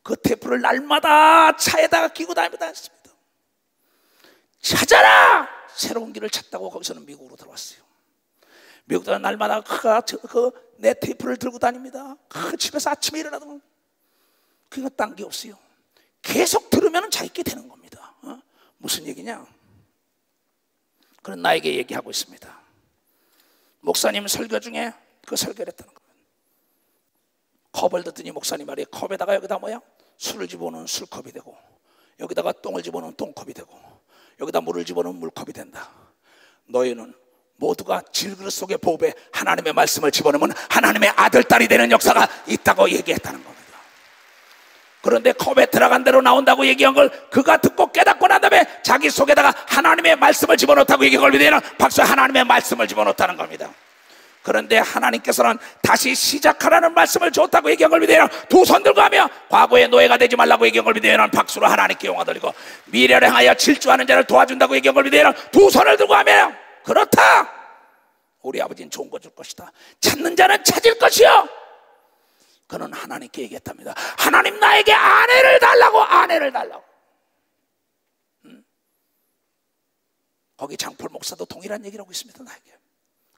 그 테이프를 날마다 차에다가 끼고 다닙니다. 찾아라! 새로운 길을 찾다고 거기서는 미국으로 들어왔어요. 미국도 날마다 내 테이프를 들고 다닙니다. 집에서 아침에 일어나도 그거 딴 게 없어요. 계속 들으면 자기게 되는 겁니다. 무슨 얘기냐? 그런 나에게 얘기하고 있습니다. 목사님 설교 중에 그 설교를 했다는 겁니다. 컵을 듣더니 목사님 말이 컵에다가 여기다 뭐야? 술을 집어넣으면 술컵이 되고 여기다가 똥을 집어넣으면 똥컵이 되고 여기다 물을 집어넣으면 물컵이 된다. 너희는 모두가 질그릇 속의 보배 하나님의 말씀을 집어넣으면 하나님의 아들, 딸이 되는 역사가 있다고 얘기했다는 겁니다. 그런데 컵에 들어간 대로 나온다고 얘기한 걸 그가 듣고 깨닫고 난 다음에 자기 속에다가 하나님의 말씀을 집어넣었다고 얘기한 걸 믿으면 박수 하나님의 말씀을 집어넣었다는 겁니다. 그런데 하나님께서는 다시 시작하라는 말씀을 줬다고 얘기한 걸 믿으면 두 손 들고 하며 과거의 노예가 되지 말라고 얘기한 걸 믿으면 박수로 하나님께 영화 돌리고 미래를 향하여 질주하는 자를 도와준다고 얘기한 걸 믿으면 두 손을 들고 하며 그렇다! 우리 아버지는 좋은 거 줄 것이다. 찾는 자는 찾을 것이요. 그는 하나님께 얘기했답니다. 하나님 나에게 아내를 달라고. 거기 장폴 목사도 동일한 얘기를 하고 있습니다. 나에게.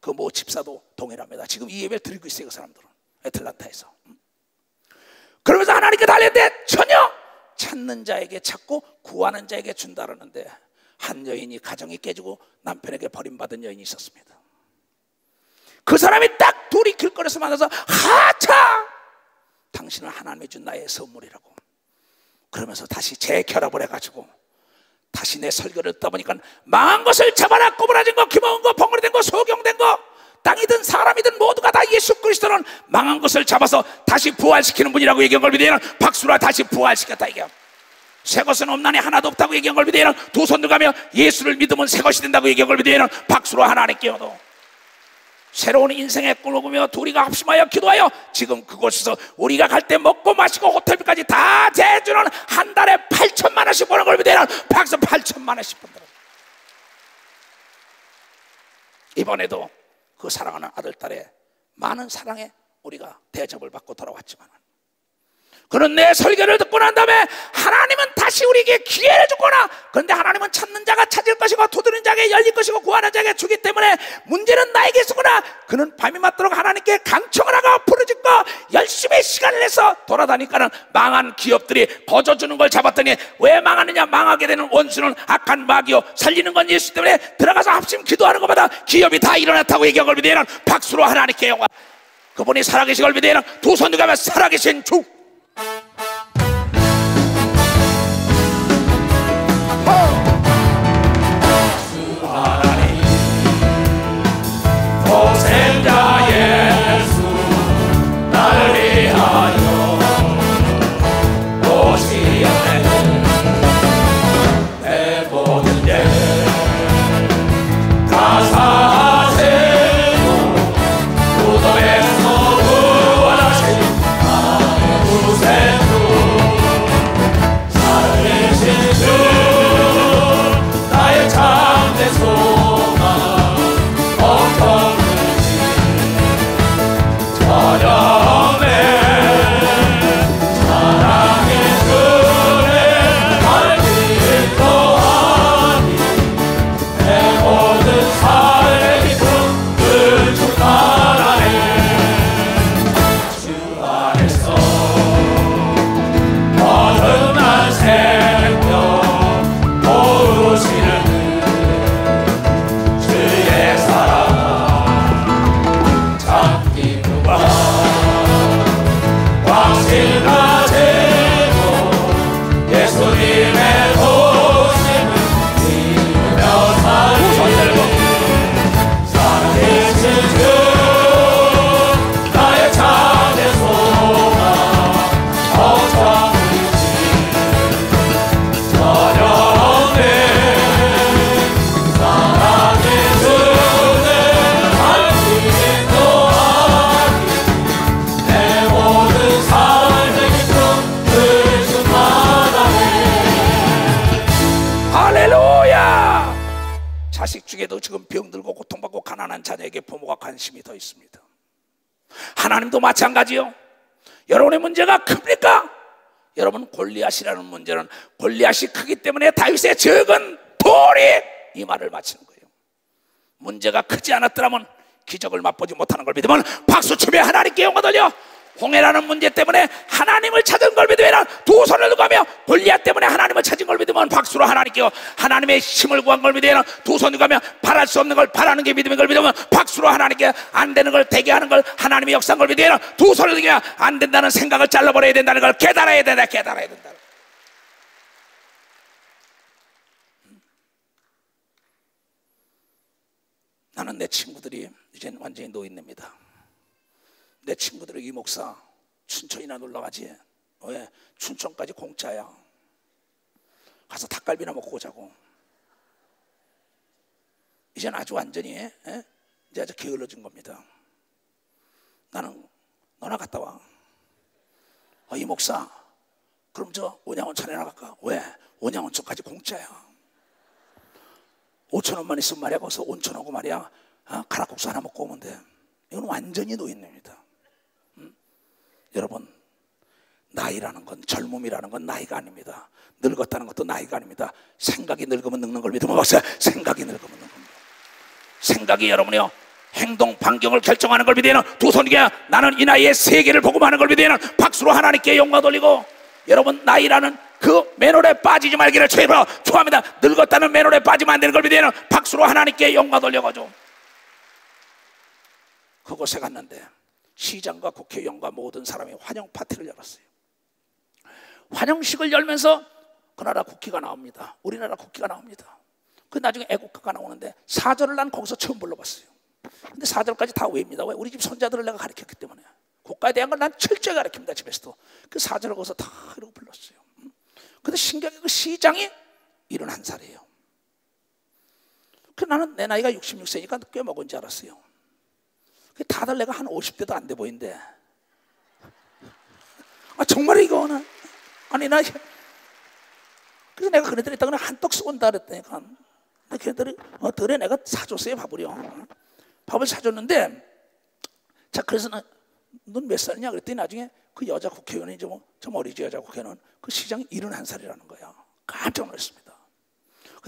그 모 집사도 동일합니다. 지금 이 예배를 드리고 있어요. 그 사람들은 애틀란타에서. 그러면서 하나님께 달렸는데 전혀 찾는 자에게 찾고 구하는 자에게 준다 그러는데 한 여인이 가정이 깨지고 남편에게 버림받은 여인이 있었습니다. 그 사람이 딱 둘이 길거리에서 만나서 하차! 당신은 하나님이 준 나의 선물이라고. 그러면서 다시 재결합을 해가지고 다시 내 설교를 듣다 보니까 망한 것을 잡아라, 꼬부라진 거, 기먹은 거, 벙어리된 거, 소경된 거, 땅이든 사람이든 모두가 다 예수 그리스도는 망한 것을 잡아서 다시 부활시키는 분이라고 얘기한 걸 믿으면 박수로 다시 부활시켰다 얘기야. 새 것은 없나니 하나도 없다고 얘기한 걸 믿으면 두 손 들어가며 예수를 믿으면 새 것이 된다고 얘기한 걸 믿으면 박수로 하나님께 얻어. 새로운 인생의 꿈을 꾸며 둘이가 합심하여 기도하여 지금 그곳에서 우리가 갈 때 먹고 마시고 호텔비까지 다 대주는 한 달에 8천만 원씩 버는 걸 믿으면 박수 8천만 원씩 번다. 이번에도 그 사랑하는 아들, 딸의 많은 사랑에 우리가 대접을 받고 돌아왔지만 그런 내 설교를 듣고 난 다음에 하나님은 다시 우리에게 기회를 주거나, 그런데 하나님은 찾는 자가 찾을 것이고 두드리는 자에게 열릴 것이고 구하는 자에게 주기 때문에 문제는 나에게 있으구나. 그는 밤이 맞도록 하나님께 강청을 하고 부르짖고 열심히 시간을 내서 돌아다니까는 망한 기업들이 거저주는 걸 잡았더니 왜 망하느냐? 망하게 되는 원수는 악한 마귀요 살리는 건 예수 때문에 들어가서 합심 기도하는 것마다 기업이 다 일어났다고 얘기한 걸 믿으면 박수로 하나님께 영광. 그분이 살아계신 걸 믿으면 두 손 들고 하면 살아계신 주. 독생자 예수 나를 위하여 오시었네. 내 모든 죄 다 사하시고 무덤에서 구원하신 나의 구세주 자녀에게 부모가 관심이 더 있습니다. 하나님도 마찬가지요. 여러분의 문제가 큽니까? 여러분, 골리앗이라는 문제는 골리앗이 크기 때문에 다윗의 적은 돌이 이 말을 마치는 거예요. 문제가 크지 않았더라면 기적을 맛보지 못하는 걸 믿으면 박수치며 하나님께 영광 돌려. 홍해라는 문제 때문에 하나님을 찾은 걸 믿으면 두 손을 들고 하며, 골리앗 때문에 하나님을 찾은 걸 믿으면 박수로 하나님께, 하나님의 힘을 구한 걸 믿으면 두 손을 들고 하며, 바랄 수 없는 걸 바라는 게 믿음인 걸 믿으면 박수로 하나님께, 안 되는 걸 되게 하는 걸 하나님의 역사인 걸 믿으면 두 손을 들고 하며, 안 된다는 생각을 잘라버려야 된다는 걸 깨달아야 된다. 깨달아야 된다. 나는 내 친구들이 이제 완전히 노인네입니다. 내 친구들이 이 목사 춘천이나 놀러 가지. 왜? 춘천까지 공짜야. 가서 닭갈비나 먹고 오자고. 이제는 아주 완전히 이제 아주 게을러진 겁니다. 나는 너나 갔다 와. 이 목사 그럼 저 온양온천에 나갈까? 왜? 온양온천까지 공짜야. 5,000원만 있으면 말이야 거기서 온천하고 말이야 가락국수 하나 먹고 오면 돼. 이건 완전히 노인네입니다. 여러분, 나이라는 건, 젊음이라는 건 나이가 아닙니다. 늙었다는 것도 나이가 아닙니다. 생각이 늙으면 늙는 걸 믿으면 박수. 생각이 늙으면 늙는 겁니다. 생각이 여러분이요, 행동 반경을 결정하는 걸 믿으면 두 손이야. 나는 이 나이에 세계를 보고 마는 걸 믿으면 박수로 하나님께 영광 돌리고. 여러분, 나이라는 그 맨홀에 빠지지 말기를 축원합니다. 늙었다는 맨홀에 빠지면 안 되는 걸 믿으면 박수로 하나님께 영광 돌려가지고. 그곳에 갔는데 시장과 국회의원과 모든 사람이 환영 파티를 열었어요. 환영식을 열면서 그 나라 국기가 나옵니다. 우리나라 국기가 나옵니다. 그 나중에 애국가가 나오는데 4절을 난 거기서 처음 불러봤어요. 근데 4절까지 다 외웁니다. 왜? 우리 집 손자들을 내가 가르쳤기 때문에. 국가에 대한 걸 난 철저히 가르칩니다. 집에서도. 그 4절을 거기서 다 이러고 불렀어요. 근데 신기하게 그 시장이 71살이에요. 그 나는 내 나이가 66세니까 꽤 먹은 줄 알았어요. 다들 내가 한 50대도 안 돼 보이는데, 정말 이거는 아니 나 그래서 내가 그네들 있다가 한떡 쏜다 그랬다니까. 걔네들이 들에 내가 사줬어요. 밥을 사줬는데, 자 그래서 넌 몇 살이냐 그랬더니 나중에 그 여자 국회의원이 좀 어리지, 여자 국회의원은 그 시장이 71살이라는 거야. 깜짝 놀랐습니다.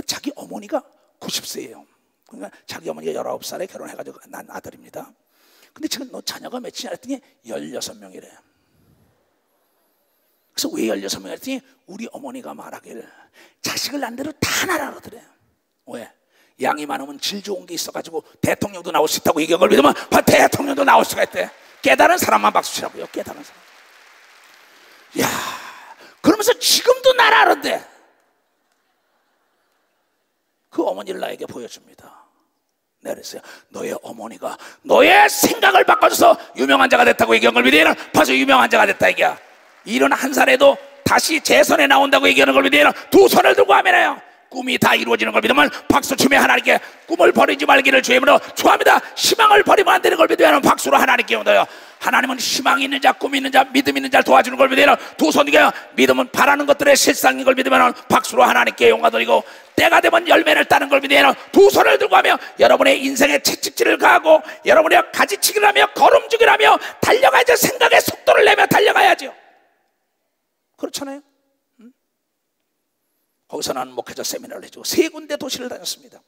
자기 어머니가 90세예요. 그러니까 자기 어머니가 19살에 결혼해가지고 난 아들입니다. 근데 지금 너 자녀가 몇이냐 했더니 16명이래. 그래서 왜 16명 했더니 우리 어머니가 말하기를 자식을 난 대로 다 나라 그러더래. 왜? 양이 많으면 질 좋은 게 있어가지고 대통령도 나올 수 있다고 얘기한 걸 믿으면 대통령도 나올 수가 있대. 깨달은 사람만 박수 치라고요. 깨달은 사람. 야, 그러면서 지금도 나라 그런데 그 어머니를 나에게 보여줍니다. 내가 그랬어요. 너의 어머니가 너의 생각을 바꿔줘서 유명한 자가 됐다고 얘기한 걸 믿으면 벌써 유명한 자가 됐다 얘기야. 71살에도 다시 재선에 나온다고 얘기하는 걸 믿으면 두 손을 들고 아멘해요. 꿈이 다 이루어지는 걸 믿으면 박수 치며 하나님께 꿈을 버리지 말기를 주의 이름으로 축원합니다. 희망을 버리면 안 되는 걸 믿으면 박수로 하나님께 온다요. 하나님은 희망이 있는 자, 꿈이 있는 자, 믿음 있는 자를 도와주는 걸 믿으면 두 손이게 믿음은 바라는 것들의 실상인 걸 믿으면 박수로 하나님께 영광 돌리고, 때가 되면 열매를 따는 걸 믿으면 두 손을 들고 하며 여러분의 인생의 채찍질을 가하고 여러분의 가지치기를 하며 걸음주기를 하며 달려가야죠. 생각의 속도를 내며 달려가야죠. 그렇잖아요. 거기서 나는 목회자 세미나를 해주고 3군데 도시를 다녔습니다.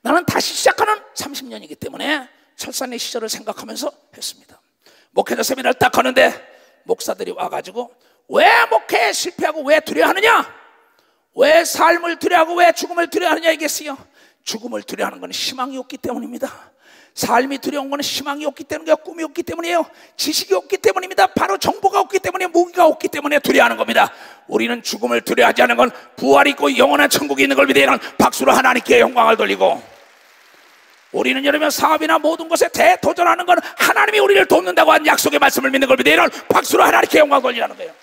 나는 다시 시작하는 30년이기 때문에 철산의 시절을 생각하면서 했습니다. 목회자 세미나를 딱 하는데 목사들이 와가지고 왜 목회에 실패하고 왜 두려워하느냐, 왜 삶을 두려워하고 왜 죽음을 두려워하느냐 얘기했어요. 죽음을 두려워하는 건 희망이 없기 때문입니다. 삶이 두려운 건 희망이 없기 때문이에요. 꿈이 없기 때문이에요. 지식이 없기 때문입니다. 바로 정보가 없기 때문에, 무기가 없기 때문에 두려워하는 겁니다. 우리는 죽음을 두려워하지 않는 건 부활이 있고 영원한 천국이 있는 걸 믿으면 박수로 하나님께 영광을 돌리고, 우리는 여러분 사업이나 모든 것에 대도전하는 건 하나님이 우리를 돕는다고 한 약속의 말씀을 믿는 걸 믿으면 박수로 하나님께 영광을 돌리라는 거예요.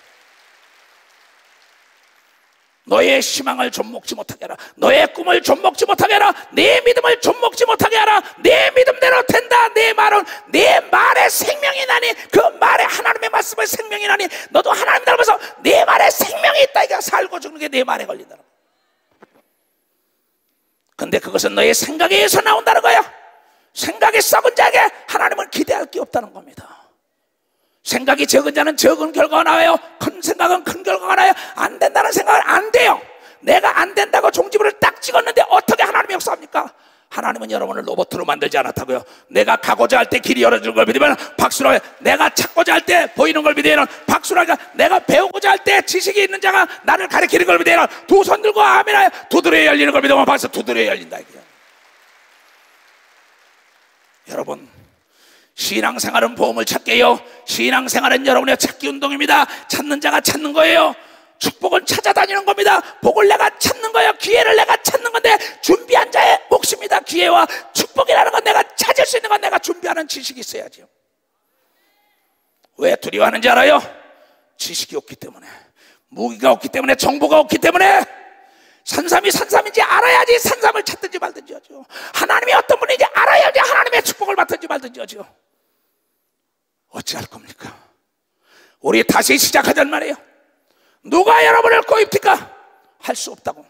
너의 희망을 좀먹지 못하게 하라. 너의 꿈을 좀먹지 못하게 하라. 내 믿음을 좀먹지 못하게 하라. 내 믿음대로 된다. 내 말은 내 말에 생명이 나니, 그 말에 하나님의 말씀에 생명이 나니 너도 하나님 닮아서 내 말에 생명이 있다. 이게 살고 죽는 게 내 말에 걸린다는 거야. 근데 그것은 너의 생각에 의해서 나온다는 거야. 생각이 썩은 자에게 하나님은 기대할 게 없다는 겁니다. 생각이 적은 자는 적은 결과가 나와요. 큰 생각은 큰 결과가 나와요. 안 된다는 생각은 안 돼요. 내가 안 된다고 종지부를 딱 찍었는데 어떻게 하나님이 역사합니까? 하나님은 여러분을 로봇으로 만들지 않았다고요. 내가 가고자 할 때 길이 열어주는 걸 믿으면 박수로 해. 내가 찾고자 할 때 보이는 걸 믿으면 박수로 하니까, 내가 배우고자 할 때 지식이 있는 자가 나를 가르치는 걸 믿으면 두 손 들고 아멘하여 두드려 열리는 걸 믿으면 박수 두드려 열린다 이거예요. 여러분, 신앙생활은 보험을 찾게요. 신앙생활은 여러분의 찾기 운동입니다. 찾는 자가 찾는 거예요. 축복은 찾아다니는 겁니다. 복을 내가 찾는 거예요. 기회를 내가 찾는 건데 준비한 자의 몫입니다. 기회와 축복이라는 건 내가 찾을 수 있는 건 내가 준비하는 지식이 있어야죠. 왜 두려워하는지 알아요? 지식이 없기 때문에, 무기가 없기 때문에, 정보가 없기 때문에. 산삼이 산삼인지 알아야지 산삼을 찾든지 말든지 하죠. 하나님이 어떤 분인지 알아야지 하나님의 축복을 받든지 말든지 하죠. 어찌할 겁니까? 우리 다시 시작하자는 말이에요. 누가 여러분을 꼬입니까? 할 수 없다고.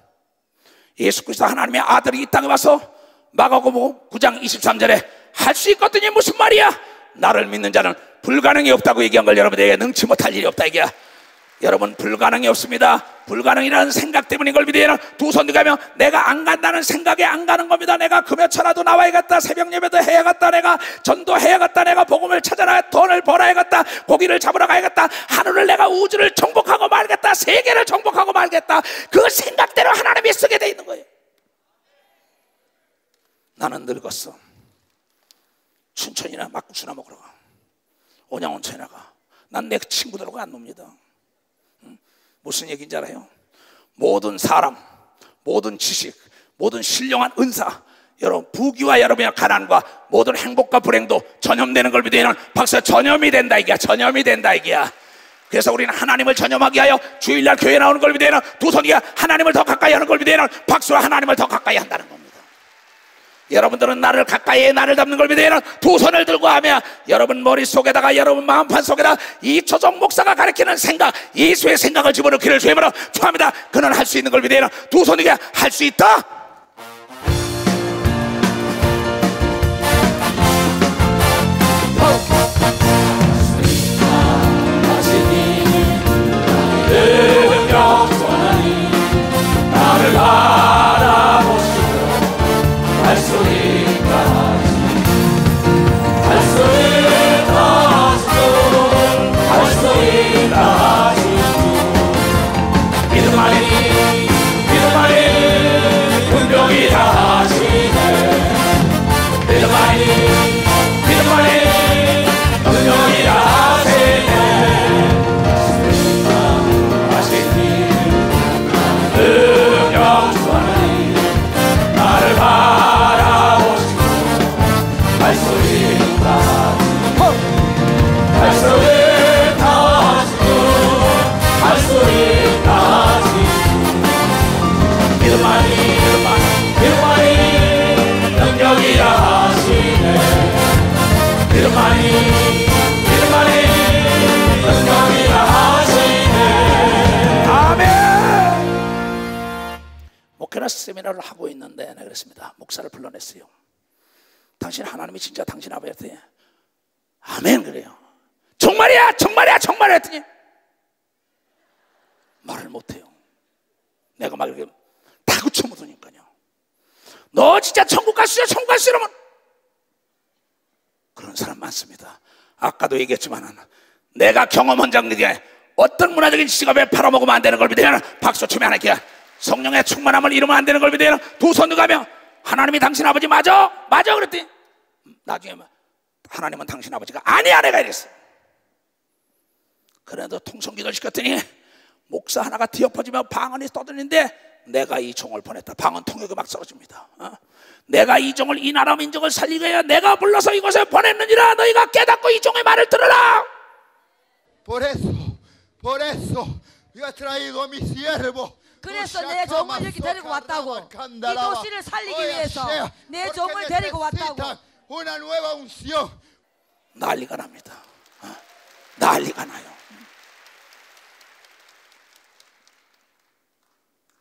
예수 그리스도 하나님의 아들이 이 땅에 와서 마가복음 9장 23절에 할 수 있거든요. 무슨 말이야? 나를 믿는 자는 불가능이 없다고 얘기한 걸 여러분에게 능치 못할 일이 없다 이게야. 여러분, 불가능이 없습니다. 불가능이라는 생각 때문인 걸 믿어요. 두 손 들고 내가 안 간다는 생각에 안 가는 겁니다. 내가 금요철라도 나와야겠다, 새벽 예배도 해야겠다, 내가 전도해야겠다, 내가 복음을 찾아라, 돈을 벌어야겠다, 고기를 잡으러 가야겠다, 하늘을 내가 우주를 정복하고 말겠다, 세계를 정복하고 말겠다. 그 생각대로 하나님이 쓰게 돼 있는 거예요. 나는 늙었어. 춘천이나 막국수나 먹으러 가. 온양온천이나 가. 난 내 친구들하고 안 놉니다. 무슨 얘기인지 알아요? 모든 사람, 모든 지식, 모든 신령한 은사, 여러분 부귀와 여러분의 가난과 모든 행복과 불행도 전염되는 걸 믿으면 박수, 전염이 된다 이게야. 전염이 된다 이게야. 그래서 우리는 하나님을 전염하게 하여 주일날 교회 나오는 걸 믿으면 두 손이 하나님을 더 가까이 하는 걸 믿으면 박수로 하나님을 더 가까이 한다는 겁니다. 여러분들은 나를 가까이 해 나를 잡는 걸 믿으면 두 손을 들고 하며 여러분 머릿속에다가, 여러분 마음판 속에다 이초정 목사가 가르치는 생각, 예수의 생각을 집어넣기를 주님으로 축원합니다. 그는 할 수 있는 걸 믿으면 두 손이게 할 수 있다. 나를 바라보시고 할 수 있다 할 수 있다 할 수 있다 믿음만이 분명히 다 하시네. 믿음만이 분명히 다 하시네. 하시니 능력 주하니 나를 바라보시고 할 수 있다 할 수 있다 할 수 있다 믿음만이 능력이 하시네. 믿음만이 능력이 하시네. 아멘. 목회나 세미나를 하고 있는데 내가 그랬습니다. 목사를 불러냈어요. 당신 하나님이 진짜 당신 아버지한테 아멘 그래요. 정말이야 정말이야 정말 했더니 말을 못해요. 내가 막 이렇게 다그쳐 묻으니까요. 너 진짜 천국 갈 수 있어? 천국 갈 수 이러면 그런 사람 많습니다. 아까도 얘기했지만 내가 경험한 장르에 어떤 문화적인 지식을 팔아먹으면 안 되는 걸 믿으면 박수 치면 하나님께 성령의 충만함을 이루면 안 되는 걸 믿으면 두 손 들고 하나님이 당신 아버지 맞아? 맞아 그랬더니 나중에 하나님은 당신 아버지가 아니야 내가 이랬어. 그래도 통성기도를 시켰더니 목사 하나가 뒤엎어지면 방언이 떠들는데 내가 이 종을 보냈다. 방언 통역이 막 쓰러집니다. 내가 이 종을 이 나라 민족을 살리기 위해 내가 불러서 이곳에 보냈느니라. 너희가 깨닫고 이 종의 말을 들으라. Por eso yo he traído a mi siervo. 그래서 내 종을 여기 데리고 왔다고. 이 도시를 살리기 위해서 내 종을 데리고 왔다고. Una nueva unción. 난리가 납니다. 난리가 나요.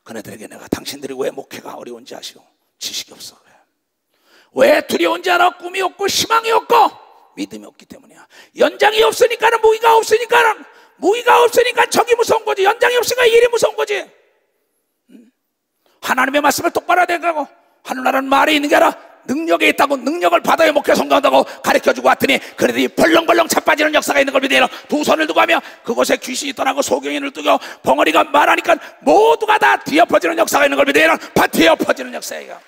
그네들에게 내가 당신들이 왜 목회가 어려운지 아시오? 지식이 없어 그래. 왜 두려운지 알아? 꿈이 없고 희망이 없고 믿음이 없기 때문이야. 연장이 없으니까는 무기가 없으니까는, 무기가 없으니까 적이 무서운 거지. 연장이 없으니까 일이 무서운 거지. 하나님의 말씀을 똑바로 대가고, 하늘나라는 말이 있는 게 아니라 능력이 있다고, 능력을 받아야 목회 성공한다고 가르쳐주고 왔더니 그래도 이 벌렁벌렁 자빠지는 역사가 있는 걸 믿어요. 두 손을 두고 하며 그곳에 귀신이 떠나고 소경인을 뜨고 벙어리가 말하니까 모두가 다 뒤엎어지는 역사가 있는 걸 믿어요. 다 뒤엎어지는 역사예요.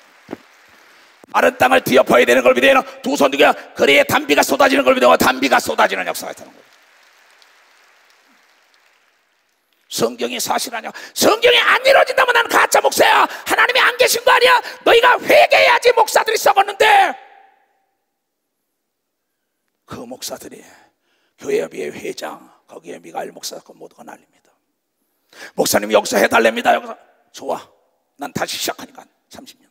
마른 땅을 뒤엎어야 되는 걸 믿어요. 두 손 두고 그래야 단비가 쏟아지는 걸 믿어요. 단비가 쏟아지는 역사가 있다는 거예요. 성경이 사실 아니야. 성경이 안 이루어진다면 나는 가짜 목사야. 하나님이 안 계신 거 아니야. 너희가 회개해야지. 목사들이 썩었는데 그 목사들이 교회협의회 회장, 거기에 미가엘 목사 모두가 난립니다. 목사님이 여기서 해달랍니다. 여기서 좋아, 난 다시 시작하니까 30년.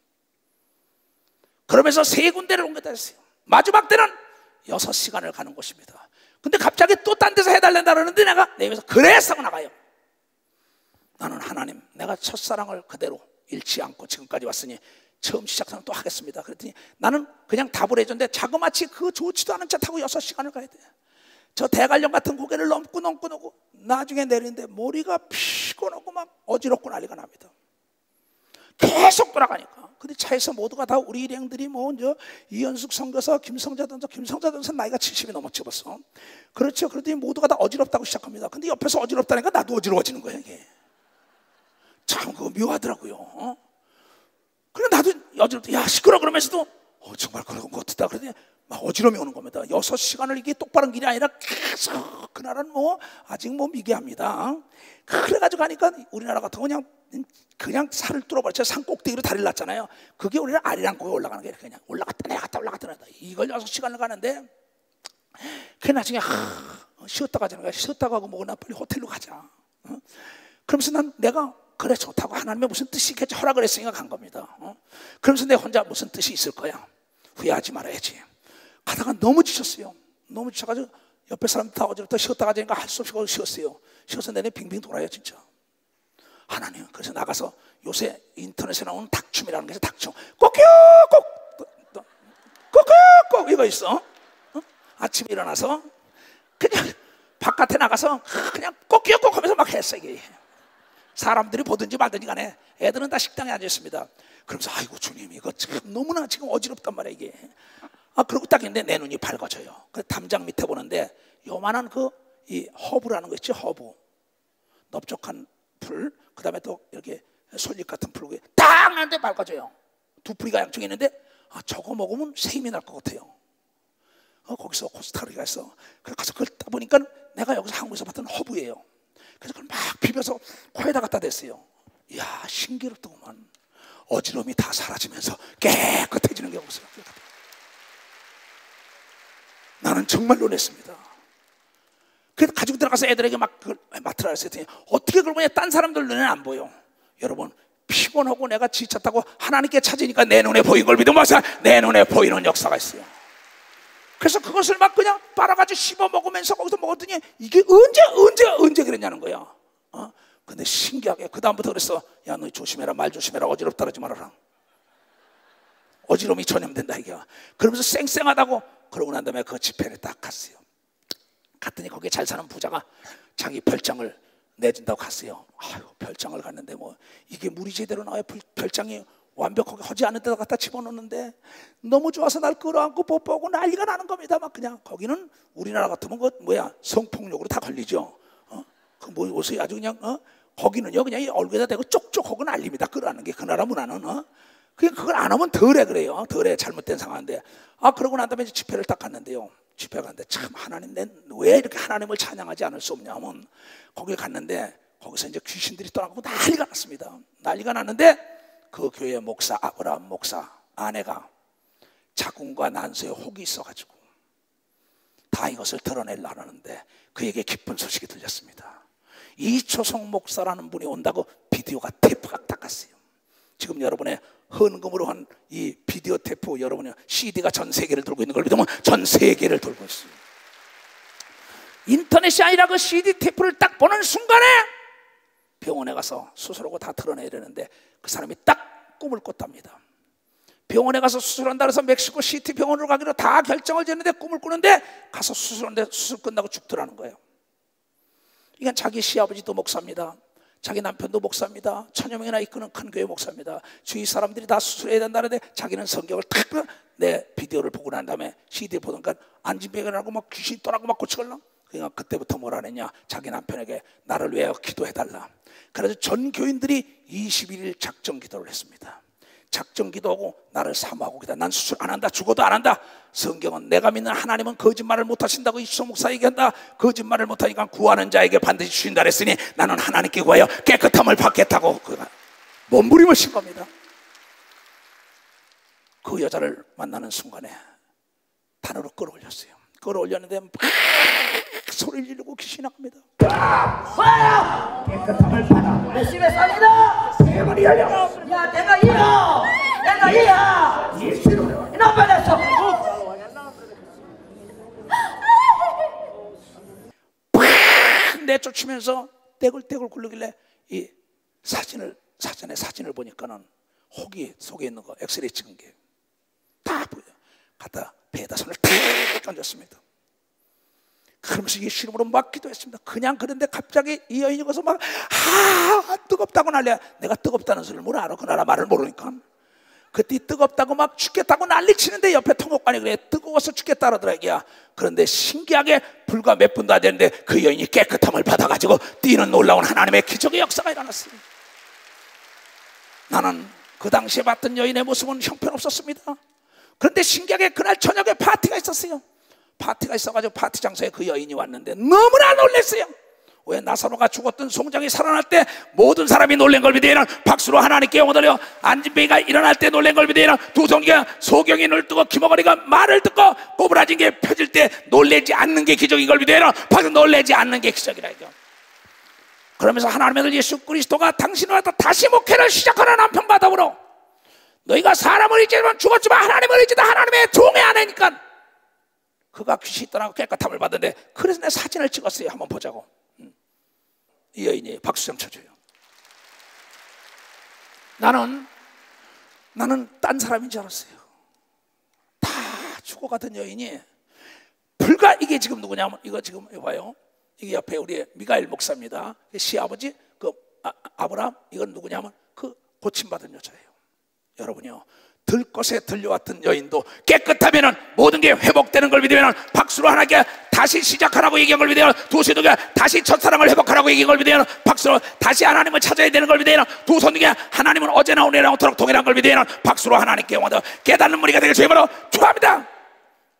그러면서 3군데를 옮겼다 했어요. 마지막 때는 6시간을 가는 곳입니다. 근데 갑자기 또 딴 데서 해달란다 그러는데 내가 내 입에서 그래서 나가요. 나는 하나님, 내가 첫사랑을 그대로 잃지 않고 지금까지 왔으니 처음 시작하면 또 하겠습니다. 그랬더니 나는 그냥 답을 해줬는데 자그마치 그 좋지도 않은 차 타고 6시간을 가야 돼. 저 대관령 같은 고개를 넘고 오고 나중에 내리는데 머리가 피곤하고 막 어지럽고 난리가 납니다. 계속 돌아가니까. 근데 차에서 모두가 다 우리 일행들이 뭐 이현숙 선교사, 김성자 전사 나이가 70이 넘었지 벌써. 그렇죠. 그랬더니 모두가 다 어지럽다고 시작합니다. 근데 옆에서 어지럽다니까 나도 어지러워지는 거예요 이게. 참 그거 묘하더라고요. 그래 나도 어지럽다. 야 시끄러 그러면서도 정말 그런 것 같다. 그러더니 막 어지러움이 오는 겁니다. 6시간을 이게 똑바른 길이 아니라 계속 그날은 뭐 아직 뭐 미개합니다. 그래가지고 가니까 우리나라 같은 거 그냥 살을 뚫어버려. 산 꼭대기로 다리를 놨잖아요. 그게 우리는 아리랑곡에 올라가는 게 그냥 올라갔다 내려갔다 이걸 6시간을 가는데 그 나중에 쉬었다 가자는 거야. 쉬었다 가고 뭐나 빨리 호텔로 가자. 그러면서 난 내가 그래 좋다고 하나님의 무슨 뜻이 있겠지 허락을 했으니까 간 겁니다. 그러면서 내 혼자 무슨 뜻이 있을 거야. 후회하지 말아야지. 가다가 너무 지쳤어요. 너무 지쳐가지고 옆에 사람들 다 어제부터 쉬었다 가자니까 할 수 없이 거기 쉬었어요. 쉬어서 내내 빙빙 돌아요 진짜. 하나님. 그래서 나가서 요새 인터넷에 나오는 닭춤이라는 게 있어. 닭춤 꼭꼭 이거 있어. 아침에 일어나서 그냥 바깥에 나가서 그냥 꼭꼭 하면서 막 했어. 이게 사람들이 보든지 말든지 간에 애들은 다 식당에 앉아 있습니다. 그러면서 아이고 주님 이거 참 너무나 지금 어지럽단 말이야 이게. 그러고 딱 있는데 내 눈이 밝아져요. 그 담장 밑에 보는데 요만한 이 허브라는 거 있지. 허브 넓적한 풀, 그 다음에 또 이렇게 솔잎 같은 풀 딱 나는데 밝아져요. 두 뿌리가 양쪽에 있는데 저거 먹으면 새 힘이 날 것 같아요. 거기서 코스타리카가 있어. 그래서 가서 그걸 따보니까 내가 여기서 한국에서 봤던 허브예요. 그래서 그걸 막 비벼서 코에다 갖다 댔어요. 이야 신기롭더구만. 어지러움이 다 사라지면서 깨끗해지는 게 없어요. 나는 정말 놀랐습니다. 그래서 가지고 들어가서 애들에게 막 그걸 맡으라 했더니 어떻게 그러면 딴 사람들 눈에는 안 보여. 여러분 피곤하고 내가 지쳤다고 하나님께 찾으니까 내 눈에 보인 걸 믿으면 내 눈에 보이는 역사가 있어요. 그래서 그것을 막 그냥 빨아가지고 씹어 먹으면서 거기서 먹었더니 이게 언제 그랬냐는 거야. 근데 신기하게 그 다음부터 그랬어. 야 너 조심해라, 말 조심해라, 어지럽다 그러지 말아라. 어지러움이 전염된다 이게. 그러면서 쌩쌩하다고 그러고 난 다음에 그 집회를 딱 갔어요. 갔더니 거기에 잘 사는 부자가 자기 별장을 내준다고 갔어요. 아유 별장을 갔는데 뭐 이게 물이 제대로 나와야 별장이 완벽하게 허지 않은 데다 갖다 집어넣는데 너무 좋아서 날 끌어안고 뽀뽀하고 난리가 나는 겁니다. 막 그냥 거기는 우리나라 같으면 그 성폭력으로 다 걸리죠. 그 뭐 옷이 아주 그냥 거기는요 그냥 얼굴에다 대고 쪽쪽하고 난립니다. 끌어안는 게 그 나라 문화는 그냥 그걸 안 하면 덜해 그래요. 덜해 잘못된 상황인데. 그러고 난 다음에 집회를 딱 갔는데요. 집회 갔는데 참 하나님 왜 이렇게 하나님을 찬양하지 않을 수 없냐면 거길 갔는데 거기서 이제 귀신들이 떠나고 난리가 났습니다. 난리가 났는데 그 교회 목사 아브라함 목사 아내가 자궁과 난소에 혹이 있어가지고 다 이것을 드러내려고 하는데 그에게 기쁜 소식이 들렸습니다. 이초성 목사라는 분이 온다고 비디오가 테이프가 딱 갔어요. 지금 여러분의 헌금으로 한 이 비디오 테이프 여러분의 CD가 전 세계를 돌고 있는 걸 믿으면 전 세계를 돌고 있어요. 인터넷이 아니라 그 CD 테이프를 딱 보는 순간에 병원에 가서 수술하고 다 드러내야 되는데 그 사람이 딱 꿈을 꿨답니다. 병원에 가서 수술한다 그래서 멕시코 시티 병원으로 가기로 다 결정을 지었는데 꿈을 꾸는데 가서 수술하는데 수술 끝나고 죽더라는 거예요. 이건 자기 시아버지도 목사입니다. 자기 남편도 목사입니다. 1000여 명이나 이끄는 큰 교회 목사입니다. 주위 사람들이 다 수술해야 된다는데 자기는 성경을 탁 내 비디오를 보고 난 다음에 CD 보니까 안진병이라고 막 귀신이 떠나고 막 고쳐걸라. 그러니까 그때부터 뭐라 했냐, 자기 남편에게 나를 위하여 기도해달라. 그래서 전 교인들이 21일 작정 기도를 했습니다. 작정 기도하고 나를 사모하고 기다. 난 수술 안 한다. 죽어도 안 한다. 성경은 내가 믿는 하나님은 거짓말을 못 하신다고 이수호 목사 얘기한다. 거짓말을 못 하니까 구하는 자에게 반드시 주신다 그랬으니 나는 하나님께 구하여 깨끗함을 받겠다고 그가 몸부림을 겁니다. 그 여자를 만나는 순간에 단으로 끌어올렸어요. 끌어올렸는데 막 소리를 지르고 귀신이 나갑니다. 깨끗함을 받아. 열심히 쌉니다. 세번이 열려. 야, 내가 이어. 내가 이어. 예수로 이놈 받았어. 팍 내쫓으면서 떼굴떼굴 굴르길래 이 사진에 사진을 보니까는 혹이 속에 있는 거 엑스레이 찍은 게 다 보여. 갖다 배에다 손을 탁 얹었습니다. 그러면서 예수 이름으로 막 기도했습니다. 그냥 그런데 갑자기 이 여인이 가서 막 뜨겁다고 난리야. 내가 뜨겁다는 소리를 뭘 알아? 그 나라 말을 모르니까. 그때 뜨겁다고 막 죽겠다고 난리치는데 옆에 통역관이 그래, 뜨거워서 죽겠다 그러더라고요. 그런데 신기하게 불과 몇 분도 안 됐는데 그 여인이 깨끗함을 받아가지고 뛰는 놀라운 하나님의 기적의 역사가 일어났어요. 나는 그 당시에 봤던 여인의 모습은 형편없었습니다. 그런데 신기하게 그날 저녁에 파티가 있었어요. 파티가 있어가지고 파티 장소에 그 여인이 왔는데 너무나 놀랐어요. 왜 나사로가 죽었던 송장이 살아날 때 모든 사람이 놀란 걸 믿으나 박수로 하나님께 영광 돌려, 안진뱅이가 일어날 때 놀란 걸 믿으나 두 성기가 소경이 눈을 뜨고 기머거리가 말을 듣고 꼬부라진 게 펴질 때 놀라지 않는 게 기적인 걸 믿으나 박수 놀라지 않는 게 기적이라 이거. 그러면서 하나님의 아들 예수 그리스도가 당신을 다시 목회를 시작하는 남편과 더불어 너희가 사람을 잊지만 죽었지만 하나님을 잊지다 하나님의 종의 아내니까 그가 귀신이 떠나고 깨끗함을 받는데, 그래서 내 사진을 찍었어요. 한번 보자고. 이 여인이 박수 좀 쳐줘요. 나는 딴 사람인 줄 알았어요. 다 죽어가던 여인이 불과 이게 지금 누구냐면 이거 지금 봐요. 이게 옆에 우리 미가엘 목사입니다. 시아버지 그 아브라함, 이건 누구냐면 그 고침받은 여자예요. 여러분요, 들것에 들려왔던 여인도 깨끗하면은 모든 게 회복되는 걸 믿으면 박수로 하나님께 다시 시작하라고 얘기한 걸 믿으면, 두 손들게 다시 첫사랑을 회복하라고 얘기한 걸 믿으면 박수로 다시 하나님을 찾아야 되는 걸 믿으면, 두 손들게 하나님은 어제나 오늘이나 오토록 동일한 걸 믿으면 박수로 하나님께 영광 돌려 깨닫는 머리가 되길 주님으로 축원합니다.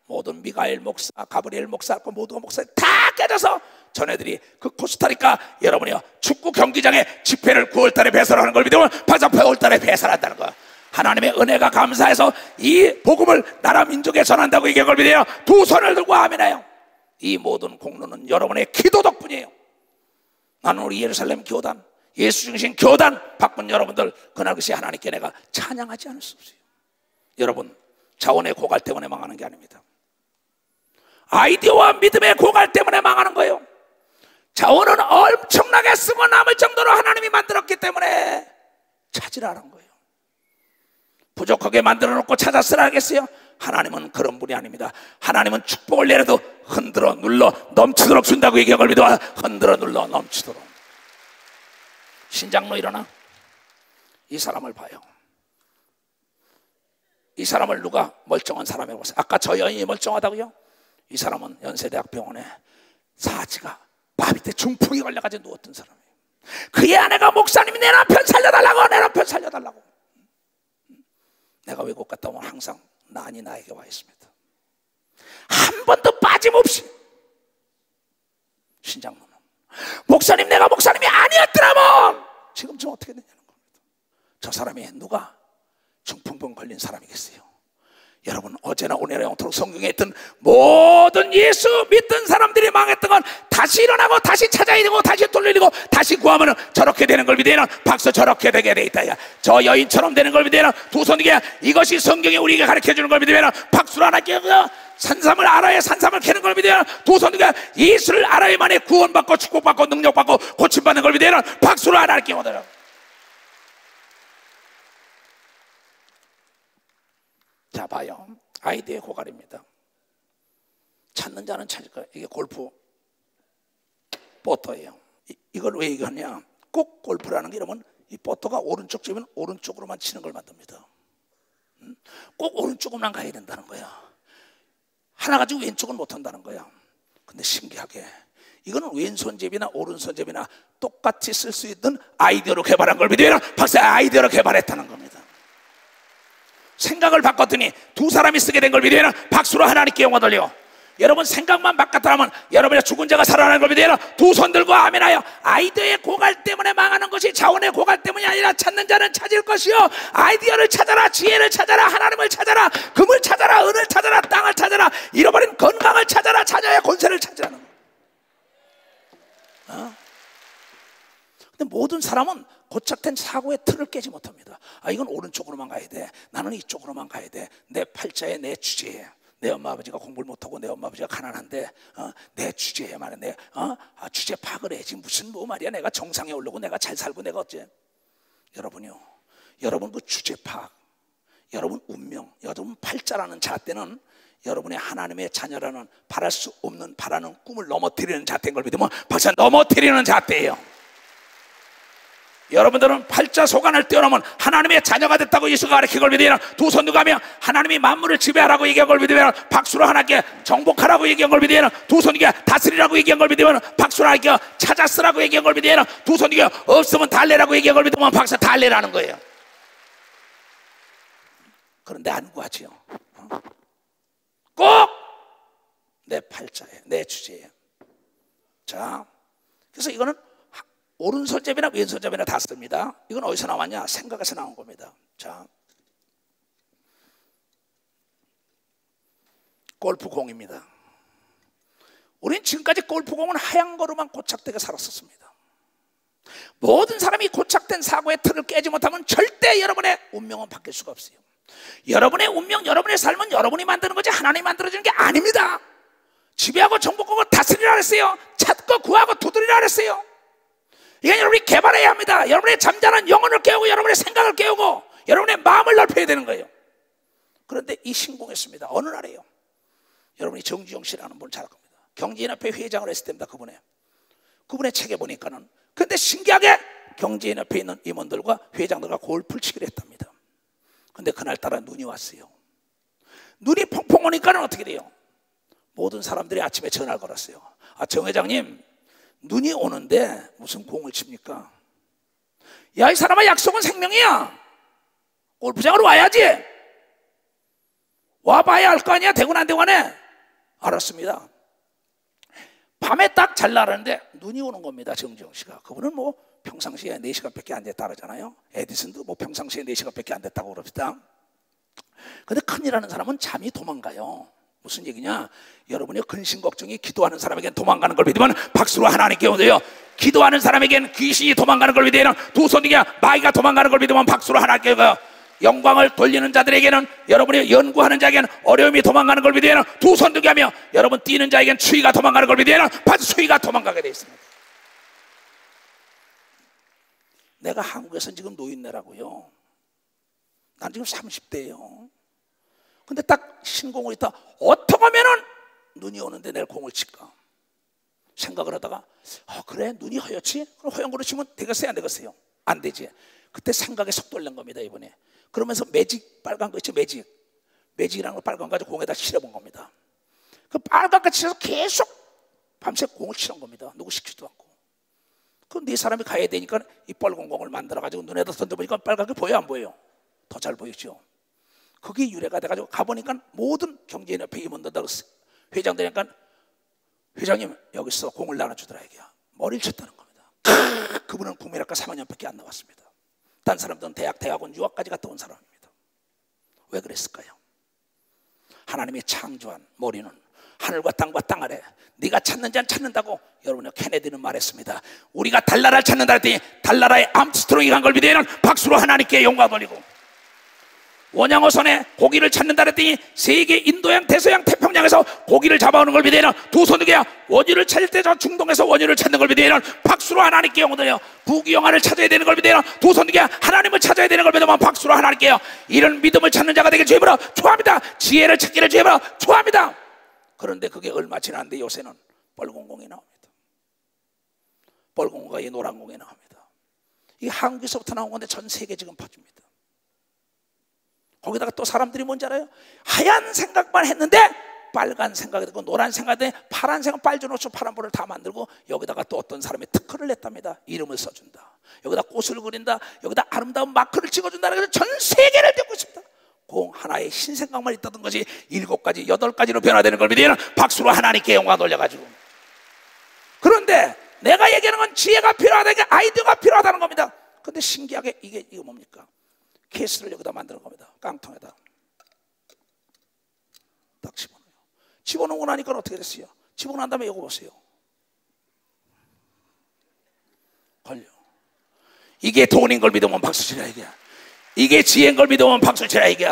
모든 미가엘 목사, 가브리엘 목사, 그 모든 목사 다 깨져서 전애들이 그 코스타리카 여러분이요 축구 경기장에 집회를 9월달에 배설하는 걸 믿으면 벌써 8월달에 배설한다는 거야. 하나님의 은혜가 감사해서 이 복음을 나라 민족에 전한다고 얘기한 걸 믿어요. 두 손을 들고 아멘해요. 이 모든 공로는 여러분의 기도 덕분이에요. 나는 우리 예루살렘 교단, 예수 중심 교단 바꾼 여러분들, 그날 그것이 하나님께 내가 찬양하지 않을 수 없어요. 여러분, 자원의 고갈 때문에 망하는 게 아닙니다. 아이디어와 믿음의 고갈 때문에 망하는 거예요. 자원은 엄청나게 쓰고 남을 정도로 하나님이 만들었기 때문에 찾으라는 거예요. 부족하게 만들어 놓고 찾아 쓰라 하겠어요? 하나님은 그런 분이 아닙니다. 하나님은 축복을 내려도 흔들어 눌러 넘치도록 준다고 얘기한 걸 믿어. 흔들어 눌러 넘치도록. 신장로 일어나. 이 사람을 봐요. 이 사람을 누가 멀쩡한 사람이라고 봤어요? 아까 저 여인이 멀쩡하다고요? 이 사람은 연세대학병원에 사지가 바 밑에 중풍이 걸려가지고 누웠던 사람이에요. 그의 아내가 목사님이 내 남편 살려달라고, 내 남편 살려달라고. 내가 외국 갔다 오면 항상 난이 나에게 와 있습니다. 한 번도 빠짐없이. 신장로는 목사님, 내가 목사님이 아니었더라면 지금 좀 어떻게 되냐는 겁니다. 저 사람이 누가 중풍병 걸린 사람이겠어요? 여러분, 어제나 오늘이나 영토록 성경에 있던 모든 예수 믿던 사람들이 망했던 건 다시 일어나고 다시 찾아야 되고 다시 돌리고 다시 구하면 저렇게 되는 걸 믿으면 박수 저렇게 되게 돼 있다. 저 여인처럼 되는 걸 믿으면 두 손이게 이것이 성경이 우리에게 가르쳐주는 걸 믿으면 박수로 하나님께 산삼을 알아야 산삼을 캐는 걸 믿으면, 두 손이게 예수를 알아야만이 구원받고 축복받고 능력받고 고침받는 걸 믿으면 박수로 하나님께 얻어요. 자, 봐요. 아이디어의 고갈입니다. 찾는 자는 찾을 거예요. 이게 골프 포터예요. 이걸 왜 얘기하냐? 꼭 골프라는 게 이러면 이 포터가 오른쪽 집은 오른쪽으로만 치는 걸 만듭니다. 꼭 오른쪽으로만 가야 된다는 거야. 하나 가지고 왼쪽은 못 한다는 거야. 근데 신기하게 이거는 왼손잡이나 오른손잡이나 똑같이 쓸 수 있는 아이디어로 개발한 걸 믿으면 박사의 아이디어로 개발했다는 겁니다. 생각을 바꿨더니 두 사람이 쓰게 된 걸 믿으면 박수로 하나님께 영광 돌려. 여러분 생각만 바꿨다면 여러분의 죽은 자가 살아나는 걸 믿으면 두 손 들고 아멘하여. 아이디어의 고갈 때문에 망하는 것이 자원의 고갈 때문이 아니라 찾는 자는 찾을 것이요, 아이디어를 찾아라, 지혜를 찾아라, 하나님을 찾아라, 금을 찾아라, 은을 찾아라, 땅을 찾아라, 잃어버린 건강을 찾아라, 자녀의 권세를 찾으라는 거예요. 근데 모든 사람은 고착된 사고의 틀을 깨지 못합니다. 아, 이건 오른쪽으로만 가야 돼, 나는 이쪽으로만 가야 돼, 내 팔자에 내 주제에 내 엄마 아버지가 공부를 못하고 내 엄마 아버지가 가난한데 내 주제에 말이야, 내 주제 파악을 해야지. 무슨 뭐 말이야, 내가 정상에 오르고 내가 잘 살고 내가 어째. 여러분요, 여러분 그 주제 파악, 여러분 운명, 여러분 팔자라는 잣대는 여러분의 하나님의 자녀라는 바랄 수 없는 바라는 꿈을 넘어뜨리는 잣대인 걸 믿으면 박사 넘어뜨리는 잣대예요. 여러분들은 팔자 소관을 뛰어넘은 하나님의 자녀가 됐다고 예수가 가르친 걸 믿으면 두 손 누가 하며 하나님이 만물을 지배하라고 얘기한 걸 믿으면 박수로 하나님께 정복하라고 얘기한 걸 믿으면 두 손 누가 다스리라고 얘기한 걸 믿으면 박수로 하나님께 찾아쓰라고 얘기한 걸 믿으면 두 손 누가 없으면 달래라고 얘기한 걸 믿으면 박수 달래라는 거예요. 그런데 안 구하지요. 꼭 내 팔자에 내 주제에. 자, 그래서 이거는 오른손잡이나 왼손잡이나 다 씁니다. 이건 어디서 나왔냐? 생각에서 나온 겁니다. 자, 골프공입니다. 우리는 지금까지 골프공은 하얀 거로만 고착되게 살았었습니다. 모든 사람이 고착된 사고의 틀을 깨지 못하면 절대 여러분의 운명은 바뀔 수가 없어요. 여러분의 운명, 여러분의 삶은 여러분이 만드는 거지 하나님이 만들어주는 게 아닙니다. 지배하고 정복하고 다스리라 그랬어요. 찾고 구하고 두드리라 그랬어요. 이건 여러분이 개발해야 합니다. 여러분의 잠자는 영혼을 깨우고 여러분의 생각을 깨우고 여러분의 마음을 넓혀야 되는 거예요. 그런데 이 신공했습니다. 어느 날에요, 여러분이 정주영 씨라는 분을 잘 알 겁니다. 경제인협회 회장을 했을 때입니다. 그분의 책에 보니까는, 근데 신기하게 경제인협회에 있는 임원들과 회장들과 골프를 치기로 했답니다. 근데 그날따라 눈이 왔어요. 눈이 펑펑 오니까는 어떻게 돼요? 모든 사람들이 아침에 전화를 걸었어요. 아, 정 회장님, 눈이 오는데 무슨 공을 칩니까? 야, 이 사람아, 약속은 생명이야. 골프장으로 와야지. 와봐야 할 거 아니야. 되고 안 되고 안해. 알았습니다. 밤에 딱 잘 나가는데 눈이 오는 겁니다. 정지영 씨가. 그분은 뭐 평상시에 4시간밖에 안 됐다 그러잖아요. 에디슨도 뭐 평상시에 4시간밖에 안 됐다고 그럽니다. 근데 큰일 나는 사람은 잠이 도망가요. 무슨 얘기냐? 여러분의 근심 걱정이 기도하는 사람에겐 도망가는 걸 믿으면 박수로 하나님께 오세요. 기도하는 사람에겐 귀신이 도망가는 걸 믿으면 두 손이게 마귀가 도망가는 걸 믿으면 박수로 하나님께 오세요. 영광을 돌리는 자들에게는, 여러분이 연구하는 자에게는 어려움이 도망가는 걸 믿으면 두 손 들게 하며, 여러분 뛰는 자에게는 추위가 도망가는 걸 믿으면 박수 추위가 도망가게 되어 있습니다. 내가 한국에서 지금 노인네라고요. 난 지금 30대예요. 근데 딱 신공을 있다 어떻게 하면은 눈이 오는데 내일 공을 칠까 생각을 하다가, 그래 눈이 허옇지? 그럼 허연 거로 치면 되겠어요 안 되겠어요? 안 되지. 그때 생각에 속도를 낸 겁니다. 이번에 그러면서 매직 빨간 거 있죠. 매직이라는 거 빨간 거 가지고 공에다 칠해본 겁니다. 그 빨간 거 칠해서 계속 밤새 공을 치는 겁니다. 누구 시키지도 않고. 그 네 사람이 가야 되니까 이 빨간 공을 만들어 가지고 눈에다 던져보니까 빨갛게 보여 안 보여요? 더 잘 보이죠. 그게 유래가 돼가지고 가보니까 모든 경제인협회 임원들 회장되니까, 회장님 여기서 공을 나눠주더라 이게야. 머리를 쳤다는 겁니다. 그분은 국민학과 3학년밖에 안 나왔습니다. 딴 사람들은 대학원 유학까지 갔다 온 사람입니다. 왜 그랬을까요? 하나님이 창조한 머리는 하늘과 땅과 땅 아래, 네가 찾는 자는 찾는다고 여러분의 케네디는 말했습니다. 우리가 달나라를 찾는다 했더니 달나라의 암스트롱이 간 걸 믿으면 박수로 하나님께 영광 돌리고, 원양어선에 고기를 찾는다 그랬더니 세계 인도양, 대서양, 태평양에서 고기를 잡아오는 걸 믿어야 두 손 들게 원유를 찾을 때 저 중동에서 원유를 찾는 걸 믿어야 박수로 하나님께 영혼들요 부귀영화를 찾아야 되는 걸 믿어야 두 손 들게 하나님을 찾아야 되는 걸 믿으면 박수로 하나님께요 이런 믿음을 찾는 자가 되길 주님으로 축원합니다. 지혜를 찾기를 주님으로 축원합니다. 그런데 그게 얼마 지났는데 요새는 뻘공공이 나옵니다. 뻘공공과 이 노란공이 나옵니다. 이게 한국에서부터 나온 건데 전 세계 지금 퍼집니다. 거기다가 또 사람들이 뭔지 알아요? 하얀 생각만 했는데 빨간 생각이 되고 노란 생각이 되고 파란 생각 빨주노초 파란불을 다 만들고 여기다가 또 어떤 사람이 특허를 냈답니다. 이름을 써준다. 여기다 꽃을 그린다. 여기다 아름다운 마크를 찍어준다. 그래서 전 세계를 듣고 싶다. 공 하나의 신생각만 있다던 것이 7가지, 8가지로 변화되는 걸 믿으면 박수로 하나님께 영광 돌려가지고. 그런데 내가 얘기하는 건 지혜가 필요하다, 아이디어가 필요하다는 겁니다. 근데 신기하게 이게 뭡니까? 케이스를 여기다 만드는 겁니다. 깡통에다 딱 집어넣어요. 집어넣고 나니까 어떻게 됐어요? 집어넣은 다음에 이거 보세요. 걸려. 이게 돈인 걸 믿으면 박수 치라 이게. 이게 지혜인 걸 믿으면 박수 치라 이게.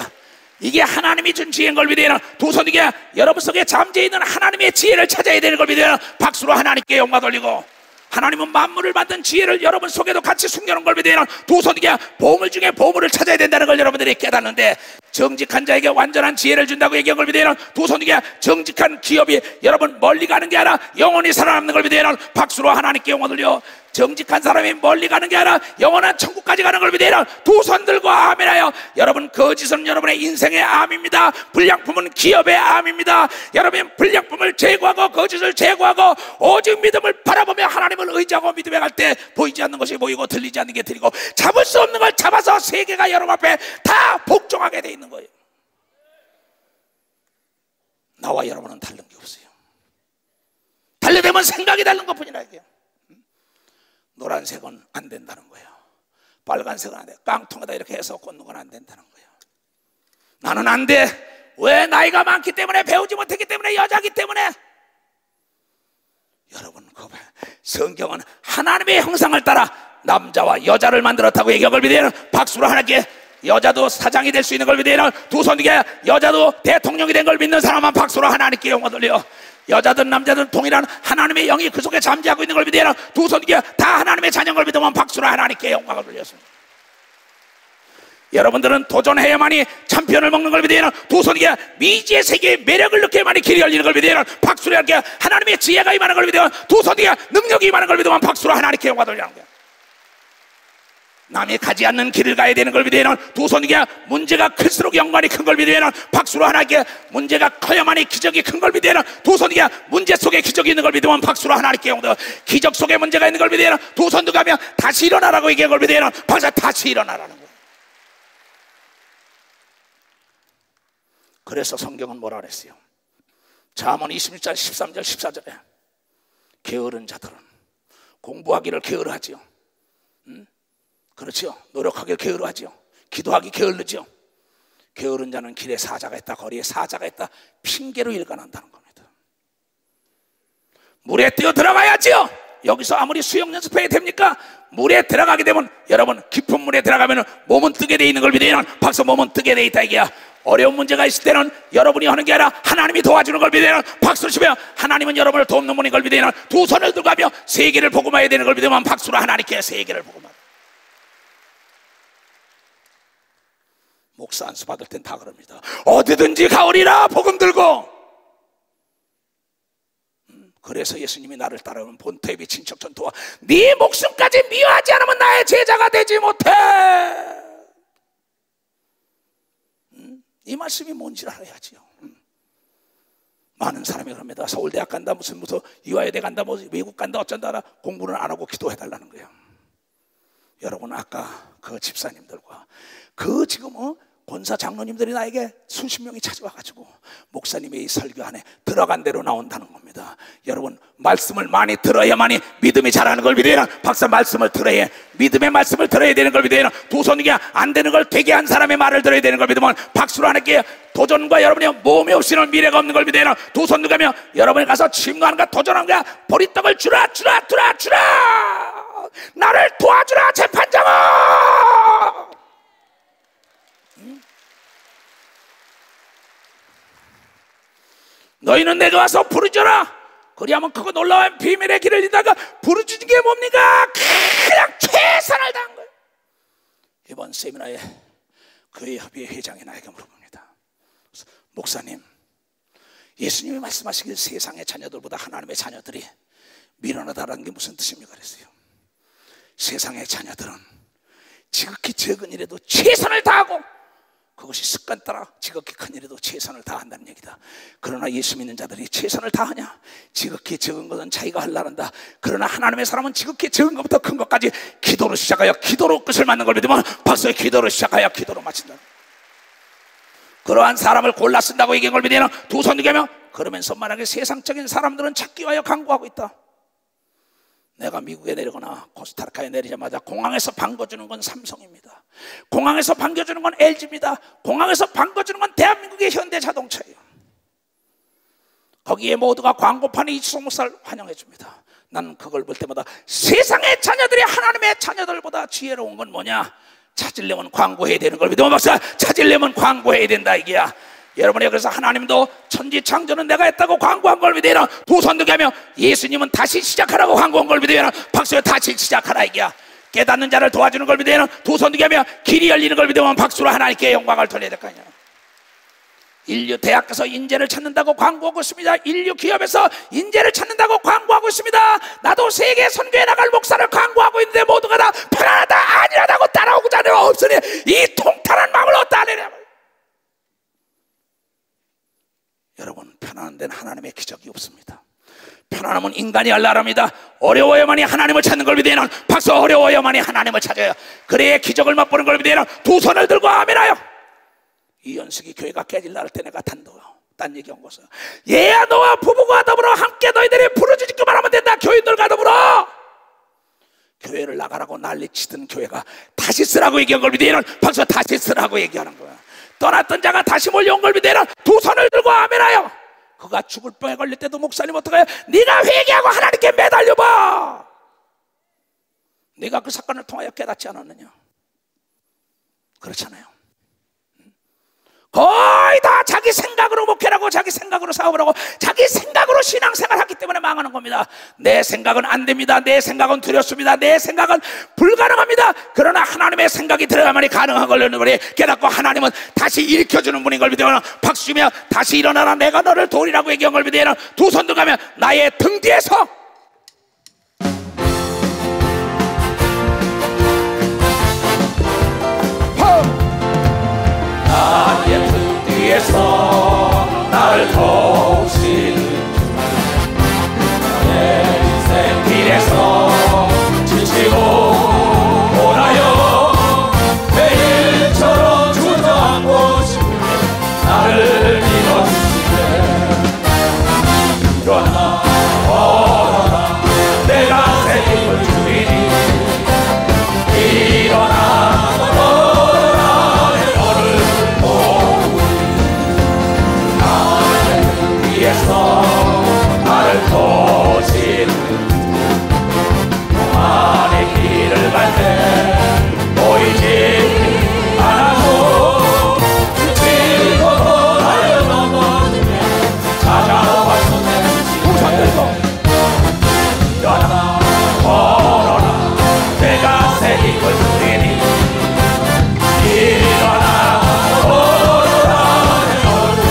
이게 하나님이 준 지혜인 걸 믿으면 두 손 이게 여러분 속에 잠재 있는 하나님의 지혜를 찾아야 되는 걸 믿으면 박수로 하나님께 영광 돌리고, 하나님은 만물을 만든 지혜를 여러분 속에도 같이 숨겨놓은 걸 믿으면 두 손 이게 보물 중에 보물을 찾아야 된다는 걸 여러분들이 깨닫는데, 정직한 자에게 완전한 지혜를 준다고 얘기한 걸 믿으면 두 손 이게 정직한 기업이 여러분 멀리 가는 게 아니라 영원히 살아남는 걸 믿으면 박수로 하나님께 영광 돌려. 정직한 사람이 멀리 가는 게 아니라 영원한 천국까지 가는 걸 믿으면 두 손 들고 아멘하여. 여러분 거짓은 여러분의 인생의 암입니다. 불량품은 기업의 암입니다. 여러분 불량품을 제거하고 거짓을 제거하고 오직 믿음을 바라보며 하나님을 의지하고 믿음에 갈 때 보이지 않는 것이 보이고 들리지 않는 게 들리고 잡을 수 없는 걸 잡아서 세계가 여러분 앞에 다 복종하게 돼 있는 거예요. 나와 여러분은 다른 게 없어요. 달려되면 생각이 다른 것뿐이라 이게요. 노란색은 안 된다는 거예요. 빨간색은 안 돼. 깡통에다 이렇게 해서 꽂는 건 안 된다는 거예요. 나는 안 돼. 왜? 나이가 많기 때문에, 배우지 못했기 때문에, 여자기 때문에. 여러분 그거 봐요. 성경은 하나님의 형상을 따라 남자와 여자를 만들었다고 얘기한 걸 믿으면 박수로 하나님께. 여자도 사장이 될 수 있는 걸 믿으면 두 손 뒤에 여자도 대통령이 된 걸 믿는 사람은 박수로 하나님께 영광 돌려. 여자든 남자든 동일한 하나님의 영이 그 속에 잠재하고 있는 걸 믿으면 두 손 뒤에 다 하나님의 자녀인 걸 믿으면 박수로 하나님께 영광을 돌렸습니다. 여러분들은 도전해야만이 참편을 먹는 걸 믿으면 두 손 뒤에 미지의 세계의 매력을 느껴야만이 길이 열리는 걸 믿으면 박수로 하나님께. 하나님의 지혜가 임하는 걸 믿으면 두 손 뒤에 능력이 임하는 걸 믿으면 박수로 하나님께 영광 돌리는 거야. 남이 가지 않는 길을 가야 되는 걸 믿으면 두 손 뒤에 문제가 클수록 영광이 큰 걸 믿으면 박수로 하나님께. 문제가 커야만이 기적이 큰 걸 믿으면 두 손 뒤에 문제 속에 기적이 있는 걸 믿으면 박수로 하나님께 영광. 기적 속에 문제가 있는 걸 믿으면 두 손 들고 가면 다시 일어나라고 얘기한 걸 믿으면 박수 다시 일어나라는 거예요. 그래서 성경은 뭐라 그랬어요? 잠언 26장 13절 14절에 게으른 자들은 공부하기를 게으르하지요. 그렇죠. 노력하기를 게으르하지요. 기도하기 게을르지요. 게으른 자는 길에 사자가 있다, 거리에 사자가 있다, 핑계로 일관한다는 겁니다. 물에 뛰어 들어가야지요. 여기서 아무리 수영 연습해야 됩니까? 물에 들어가게 되면 여러분 깊은 물에 들어가면 몸은 뜨게 돼 있는 걸 믿으면 박수. 몸은 뜨게 돼 있다 이게야. 어려운 문제가 있을 때는 여러분이 하는 게 아니라 하나님이 도와주는 걸 믿으면 박수를 치며 하나님은 여러분을 돕는 분인 걸 믿으면 두 손을 들고 가며 세계를 복음해야 되는 걸 믿으면 박수로 하나님께 세계를 복음하라. 목사 안수 받을 땐 다 그럽니다. 어디든지 가오리라 복음 들고. 그래서 예수님이 나를 따르면 본토에 비친 척전토와 네 목숨까지 미워하지 않으면 나의 제자가 되지 못해. 이 말씀이 뭔지를 알아야지요. 많은 사람이 그럽니다. 서울대학 간다, 무슨 이화여대 간다, 뭐 외국 간다, 어쩐다, 공부는 안 하고 기도해달라는 거예요. 여러분 아까 그 집사님들과 그 지금 권사 장로님들이 나에게 수십 명이 찾아와가지고 목사님의 이 설교 안에 들어간 대로 나온다는 겁니다. 여러분 말씀을 많이 들어야만이 믿음이 자라는 걸 믿어야. 박사 말씀을 들어야, 믿음의 말씀을 들어야 되는 걸 믿어야. 두 손이 안 되는 걸 되게 한 사람의 말을 들어야 되는 걸 믿으면 박수로 하나님께. 도전과 여러분의 몸이 없이는 미래가 없는 걸 믿어야. 두 손 들가며 여러분이 가서 침노하는가 도전하는가 보리떡을 주라 주라 주라 주라. 나를 도와주라 재판장아. 너희는 내게 와서 부르짖어라. 그리하면 크고 놀라운 비밀의 길을 이다가 부르짖은 게 뭡니까? 그냥 최선을 다한 거예요. 이번 세미나에 교회 협의회 회장이 나에게 물어봅니다. 목사님, 예수님이 말씀하시길 세상의 자녀들보다 하나님의 자녀들이 미련하다라는 게 무슨 뜻입니까? 그랬어요. 세상의 자녀들은 지극히 적은 일에도 최선을 다하고 그것이 습관 따라 지극히 큰 일에도 최선을 다한다는 얘기다. 그러나 예수 믿는 자들이 최선을 다하냐? 지극히 적은 것은 자기가 하려는다. 그러나 하나님의 사람은 지극히 적은 것부터 큰 것까지 기도로 시작하여 기도로 끝을 맞는 걸 믿으면 박수의 기도로 시작하여 기도로 마친다. 그러한 사람을 골라 쓴다고 얘기한 걸 믿으면 두 손 들게 하며 그러면서 만약에 세상적인 사람들은 찾기 위하여 강구하고 있다. 내가 미국에 내리거나 코스타리카에 내리자마자 공항에서 반겨주는 건 삼성입니다. 공항에서 반겨주는 건 LG입니다. 공항에서 반겨주는 건 대한민국의 현대자동차예요. 거기에 모두가 광고판에 이치성 목사를 환영해 줍니다. 나는 그걸 볼 때마다 세상의 자녀들이 하나님의 자녀들보다 지혜로운 건 뭐냐? 찾으려면 광고해야 되는 걸 믿으면 박사, 찾으려면 광고해야 된다 이게야. 여러분이 그래서 하나님도 천지창조는 내가 했다고 광고한 걸 믿으라. 두 손 들게 하며 예수님은 다시 시작하라고 광고한 걸 믿으라. 박수에 다시 시작하라 이게야. 깨닫는 자를 도와주는 걸 믿으라. 두 손 들게 하며 길이 열리는 걸 믿으면 박수로 하나님께 영광을 돌려야 될 거 아니야. 인류 대학에서 인재를 찾는다고 광고하고 있습니다. 인류 기업에서 인재를 찾는다고 광고하고 있습니다. 나도 세계 선교에 나갈 목사를 광고하고 있는데 모두가 다 편안하다 안일하다고 따라오고자 하는 없으니 이 통탄한 마음을 어디다 내려면 여러분, 편안한 데는 하나님의 기적이 없습니다. 편안함은 인간이 알라랍니다. 어려워야만이 하나님을 찾는 걸 믿으면 박수. 어려워야만이 하나님을 찾아요. 그래야 기적을 맛보는 걸 믿으면 두 손을 들고 아멘하여. 이연식이 교회가 깨질라 할 때 내가 딴 얘기 한 것은 얘야 너와 부부가 더불어 함께 너희들이 부르짖기만 하면 된다. 교인들과 더불어 교회를 나가라고 난리치던 교회가 다시 쓰라고 얘기한 걸 믿으면 박수. 다시 쓰라고 얘기하는 거야. 떠났던 자가 다시 몰려온 걸 믿으라. 두 손을 들고 아멘하여. 그가 죽을 병에 걸릴 때도 목사님 어떡해요? 네가 회개하고 하나님께 매달려봐. 네가 그 사건을 통하여 깨닫지 않았느냐? 그렇잖아요. 거의 다 자기 생각으로 목회라고 자기 생각으로 사업을 하고 자기 생각으로 신앙생활을 하기 때문에 망하는 겁니다. 내 생각은 안 됩니다. 내 생각은 두렵습니다. 내 생각은 불가능합니다. 그러나 하나님의 생각이 들어야만이 가능한 걸 우리 깨닫고 하나님은 다시 일으켜주는 분인 걸 믿으면 박수며 다시 일어나라. 내가 너를 도우리라고 얘기한 걸 믿으면 두 손 들가면 나의 등 뒤에서 나의 등 뒤에서 나를 도우시는 내 인생 길에서 지치고 오나요 매일처럼 주저앉고 싶네 나를 밀어주시네 일어나 걸어라 내가 새 힘을 주리니 일어나 걸어라 내 너를 나를 도우시는 동안의 길을 갈 때 보이지 않아도 지치고 나를 넘어지네 찾아와서 내 우선 들고 일어나 걸어라 내가 새 힘을 주리니 일어나 걸어라 내 너를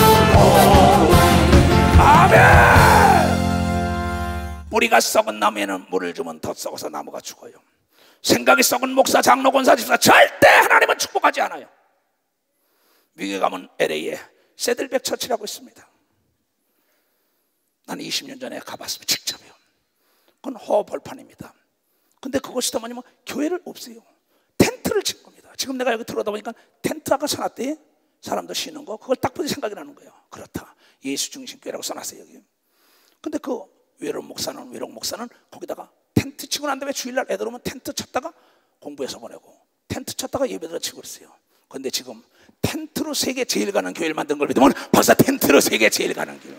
뿌리가 썩은 나무에는 물을 주면 더 썩어서 나무가 죽어요. 생각이 썩은 목사, 장로, 권사, 집사 절대 하나님은 축복하지 않아요. 미국에 가면 LA에 새들백 처치라고 있습니다. 나는 20년 전에 가봤습니다. 직접요. 그건 허벌판입니다. 근데 그것이 더 뭐냐면 교회를 없어요. 텐트를 친 겁니다. 지금 내가 여기 들어오다 보니까 텐트 아까 써놨대. 사람도 쉬는 거. 그걸 딱 보니 생각이 나는 거예요. 그렇다. 예수 중심교회라고 써놨어요 여기. 근데 그 외로운 목사는 거기다가 텐트 치고 난 다음에 주일날 애들 오면 텐트 쳤다가 공부해서 보내고 텐트 쳤다가 예배드려 치고 그랬어요. 근데 지금 텐트로 세계 제일 가는 교회를 만든 걸 믿으면 벌써 텐트로 세계 제일 가는 교회.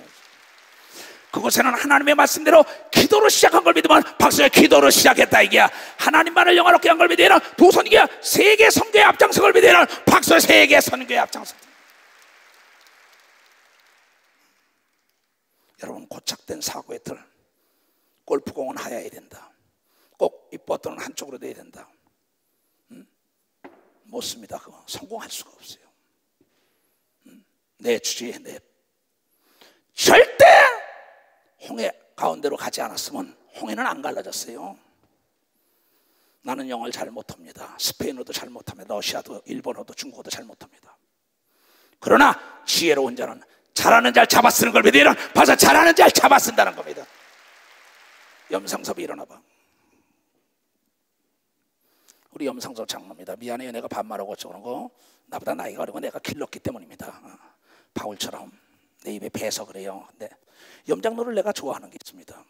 그곳에는 하나님의 말씀대로 기도로 시작한 걸 믿으면 박수에 기도로 시작했다 이게야. 하나님만을 영화롭게 한 걸 믿으면 두 손이야. 세계 선교의 앞장선 걸 믿으면 박수에 세계 선교의 앞장선. 여러분, 고착된 사고의 틀. 골프공은 하얘야 된다. 꼭 이 버튼은 한쪽으로 돼야 된다. 못 씁니다. 그거 성공할 수가 없어요. 내 주제에 내 절대 홍해 가운데로 가지 않았으면 홍해는 안 갈라졌어요. 나는 영어를 잘 못합니다. 스페인어도 잘 못합니다. 러시아도, 일본어도, 중국어도 잘 못합니다. 그러나 지혜로운 자는 잘하는 자를 잡아 쓰는 걸 믿으면 봐서 잘하는 자를 잡아 쓴다는 겁니다. 염상섭이 일어나봐. 우리 염상섭 장로입니다. 미안해요. 내가 반말하고 어쩌는 거 나보다 나이가 어리고 내가 길렀기 때문입니다. 바울처럼 내 입에 배서 그래요. 근데 염장로를 내가 좋아하는 게 있습니다.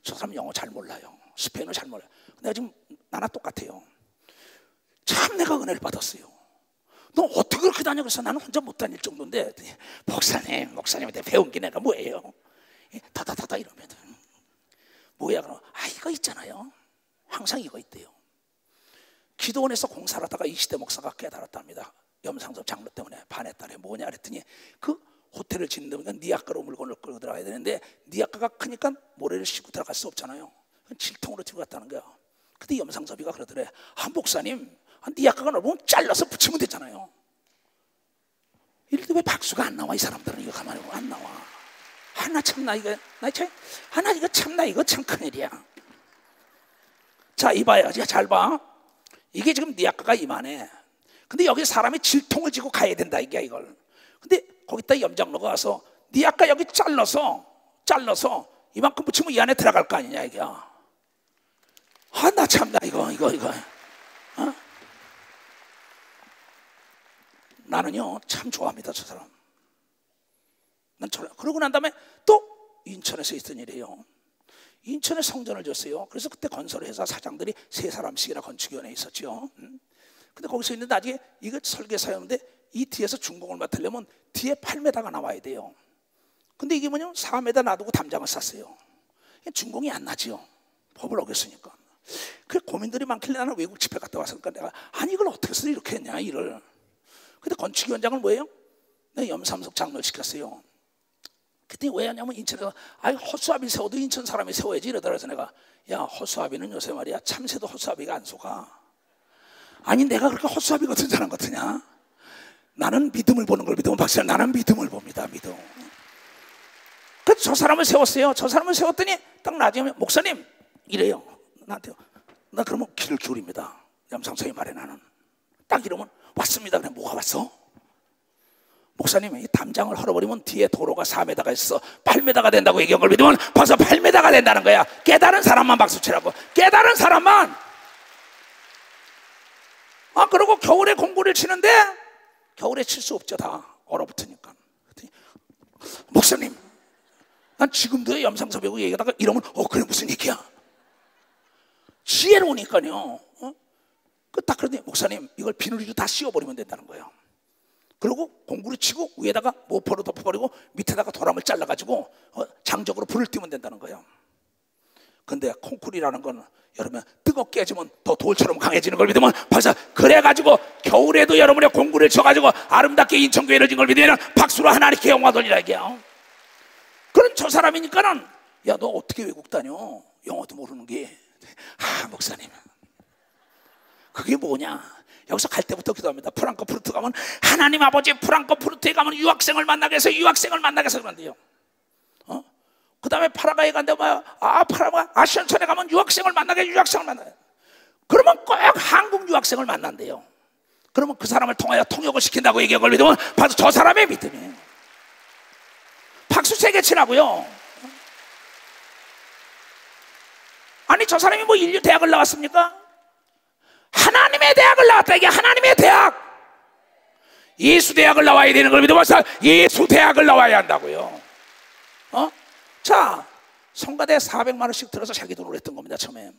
저 사람 영어 잘 몰라요. 스페인어 잘 몰라요. 내가 지금 나나 똑같아요. 참 내가 은혜를 받았어요. 너 어떻게 그렇게 다녀? 그래서 나는 혼자 못 다닐 정도인데 목사님한테 배운 게 내가 뭐예요? 다다다다 이러면 뭐야? 그럼 이거 있잖아요. 항상 이거 있대요. 기도원에서 공사를 하다가 이시대 목사가 깨달았답니다. 염상섭 장로 때문에 반했다네. 뭐냐 그랬더니 그 호텔을 짓는 데니까 니아까로 물건을 끌고 들어가야 되는데 니아까가 크니까 모래를 싣고 들어갈 수 없잖아요. 질통으로 들고 갔다는 거야. 근데 염상섭이가 그러더래. 목사님, 니아까가 넓으면 잘라서 붙이면 되잖아요. 이런데 왜 박수가 안 나와? 이 사람들은 이거 가만히 보면 안 나와. 하나 참나 이거 참 큰일이야. 자, 이봐요. 잘 봐. 이게 지금 니아까가 이만해. 근데 여기 사람이 질통을 지고 가야 된다 이게 이걸. 근데 거기다 염장로가 와서 니아까 여기 잘라서 이만큼 붙이면 이 안에 들어갈 거 아니냐 이게. 나 참나 이거. 나는요 참 좋아합니다 저 사람. 그러고 난 다음에 또 인천에서 있던 일이에요. 인천에 성전을 졌어요. 그래서 그때 건설회사 사장들이 3사람씩이나 건축위원회에 있었죠. 근데 거기서 있는데 나중에 이거 설계사였는데 이 뒤에서 준공을 맡으려면 뒤에 8m가 나와야 돼요. 근데 이게 뭐냐면 4m 놔두고 담장을 쌌어요. 준공이 안 나지요. 법을 어겼으니까. 그 고민들이 많길래 나는 외국 집회 갔다 왔으니까 내가 이걸 어떻게 해서 이렇게 했냐 일을. 근데 건축위원장을 뭐예요? 내가 염삼석 장로를 시켰어요. 그때 왜 하냐면 인천에서 허수아비 세워도 인천 사람이 세워야지 이러더라. 그래서 내가 허수아비는 요새 말이야 참새도 허수아비가 안 속아. 내가 그렇게 허수아비 같은 사람 같으냐? 나는 믿음을 보는 걸 믿으면 박사님 나는 믿음을 봅니다. 믿음. 그래서 저 사람을 세웠어요. 저 사람을 세웠더니 딱 나중에 목사님 이래요. 나한테 나 그러면 귀를 기울입니다. 염상석이 말해 나는 딱 이러면 왔습니다. 그래 뭐가 왔어? 목사님 이 담장을 헐어버리면 뒤에 도로가 4m가 있어 8m가 된다고 얘기한 걸 믿으면 벌써 8m가 된다는 거야. 깨달은 사람만 박수치라고. 깨달은 사람만. 그리고 겨울에 공구를 치는데 겨울에 칠 수 없죠. 다 얼어붙으니까. 목사님 난 지금도 염상섭이고 얘기하다가 이러면 그래 무슨 얘기야? 지혜로우니까요. 딱 그러더니 목사님 이걸 비누리로 다 씌워버리면 된다는 거예요. 그리고 공구를 치고 위에다가 모포로 덮어버리고 밑에다가 도람을 잘라가지고 장적으로 불을 띄우면 된다는 거예요. 근데 콩쿠리라는 건 여러분 뜨겁게 해주면 더 돌처럼 강해지는 걸 믿으면 벌써 그래가지고 겨울에도 여러분의 공구를 쳐가지고 아름답게 인천교회를 진 걸 믿으면 박수로 하나님께 영광 돌리라 이게요. 그런 저 사람이니까는 너 어떻게 외국 다녀? 영어도 모르는 게. 목사님 그게 뭐냐? 여기서 갈 때부터 기도합니다. 프랑크푸르트 가면 하나님 아버지 프랑크푸르트에 가면 유학생을 만나게 해서 그런데요. 그 다음에 파라과이에 간데 파라과 아시안천에 가면 유학생을 만나게. 그러면 꼭 한국 유학생을 만난대요. 그러면 그 사람을 통하여 통역을 시킨다고 얘기한 걸 믿으면 바로 저 사람의 믿음이에요. 박수 세게 치라고요. 저 사람이 뭐 인류 대학을 나왔습니까? 하나님의 대학을 나왔다. 이게 하나님의 대학. 예수 대학을 나와야 되는 걸 믿으면 예수 대학을 나와야 한다고요. 자, 성가대 400만 원씩 들어서 자기 돈으로 했던 겁니다. 처음에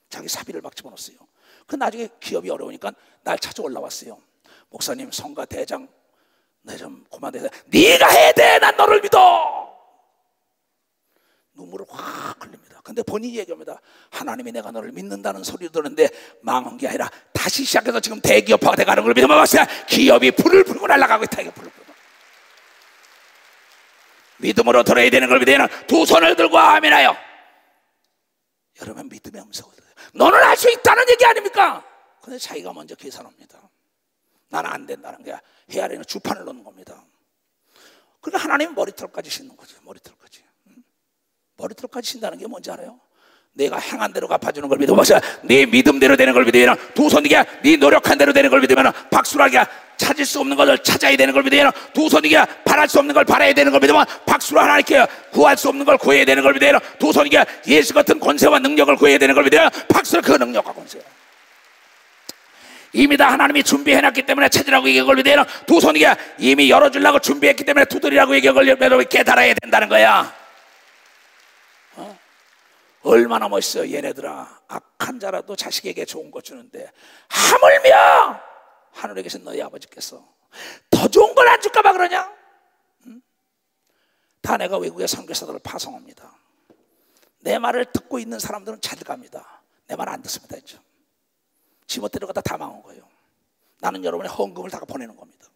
자기 사비를 막 집어넣었어요. 그 나중에 기업이 어려우니까 날 찾아 올라왔어요. 목사님 성가 대장 나 좀 그만해. 네가 해야 돼. 난 너를 믿어. 눈물을 확 흘립니다. 근데 본인이 얘기합니다. 하나님이 내가 너를 믿는다는 소리를 듣는데 망한 게 아니라 다시 시작해서 지금 대기업화가 돼가는 걸 믿으면 기업이 불을 불고 날아가고 있다. 이게 불을 불고. 믿음으로 들어야 되는 걸 믿어야 되는 두 손을 들고 아멘하여. 여러분 믿음의 음성을 들어요. 너는 할 수 있다는 얘기 아닙니까? 근데 자기가 먼저 계산합니다. 나는 안 된다는 게 헤아리는 주판을 놓는 겁니다. 그러니까 하나님은 머리털까지 씻는 거죠. 머리털까지. 머리털까지 신다는 게 뭔지 알아요? 내가 행한 대로 갚아주는 걸 믿으면, 네 믿음대로 되는 걸 믿으면, 두 손이게 네 노력한 대로 되는 걸 믿으면, 박수라기가 찾을 수 없는 것을 찾아야 되는 걸 믿으면, 두 손이게 바랄 수 없는 걸 바라야 되는 걸 믿으면, 박수로 하나님께 구할 수 없는 걸 구해야 되는 걸 믿으면, 두 손이게 예수 같은 권세와 능력을 구해야 되는 걸 믿으면, 박수로 그 능력과 권세. 이미 다 하나님이 준비해놨기 때문에 찾으라고 얘기한 걸 믿으면, 두 손이게 이미 열어주려고 준비했기 때문에 두드리라고 얘기한 걸 여러분이 깨달아야 된다는 거야. 얼마나 멋있어. 얘네들아, 악한 자라도 자식에게 좋은 거 주는데 하물며 하늘에 계신 너희 아버지께서 더 좋은 걸 안 줄까 봐 그러냐? 다 내가 외국의 선교사들을 파송합니다. 내 말을 듣고 있는 사람들은 잘 갑니다. 내 말 안 듣습니다. 이제 지멋대로 가다 다 망한 거예요. 나는 여러분의 헌금을 다 보내는 겁니다.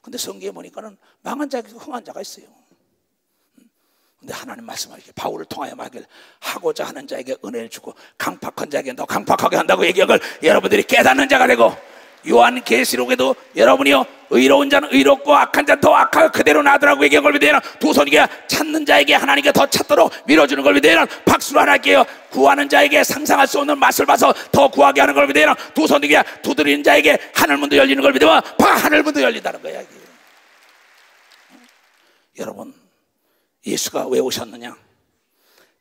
근데 성경에 보니까는 망한 자가 있고 흥한 자가 있어요. 근데 하나님 말씀하시길, 바울을 통하여 말하길, 하고자 하는 자에게 은혜를 주고 강팍한 자에게 더 강팍하게 한다고 얘기한 걸 여러분들이 깨닫는 자가 되고, 요한계시록에도 여러분이요 의로운 자는 의롭고 악한 자는 더 악하고 그대로 놔두라고 얘기한 걸 믿으면, 두 손이게 찾는 자에게 하나님께 더 찾도록 밀어주는 걸 믿으면, 박수로 하나님께요 구하는 자에게 상상할 수 없는 맛을 봐서 더 구하게 하는 걸 믿으면, 두 손이게 두드리는 자에게 하늘문도 열리는 걸 믿으면 하늘문도 열린다는 거야. 이게. 여러분, 예수가 왜 오셨느냐?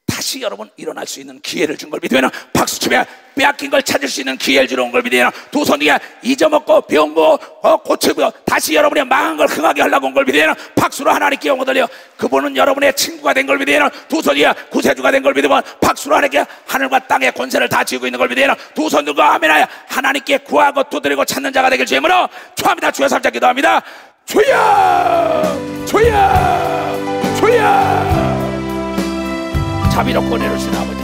다시 여러분 일어날 수 있는 기회를 준 걸 믿으면, 박수치며 빼앗긴 걸 찾을 수 있는 기회를 주러 온 걸 믿으면, 두 손이가 잊어먹고 배운 거 고치고 다시 여러분의 망한 걸 흥하게 하려고 온 걸 믿으면, 박수로 하나님께 영광 돌려. 그분은 여러분의 친구가 된 걸 믿으면, 두 손이가 구세주가 된 걸 믿으면, 박수로 하나님께 하늘과 땅의 권세를 다 쥐고 있는 걸 믿으면, 두 손 들고 아멘하여 하나님께 구하고 두드리고 찾는 자가 되길 주님으로 축원합니다. 주여 삼자 기도합니다. 주여, 주여, 주여. 자비롭고 내려주신 아버지,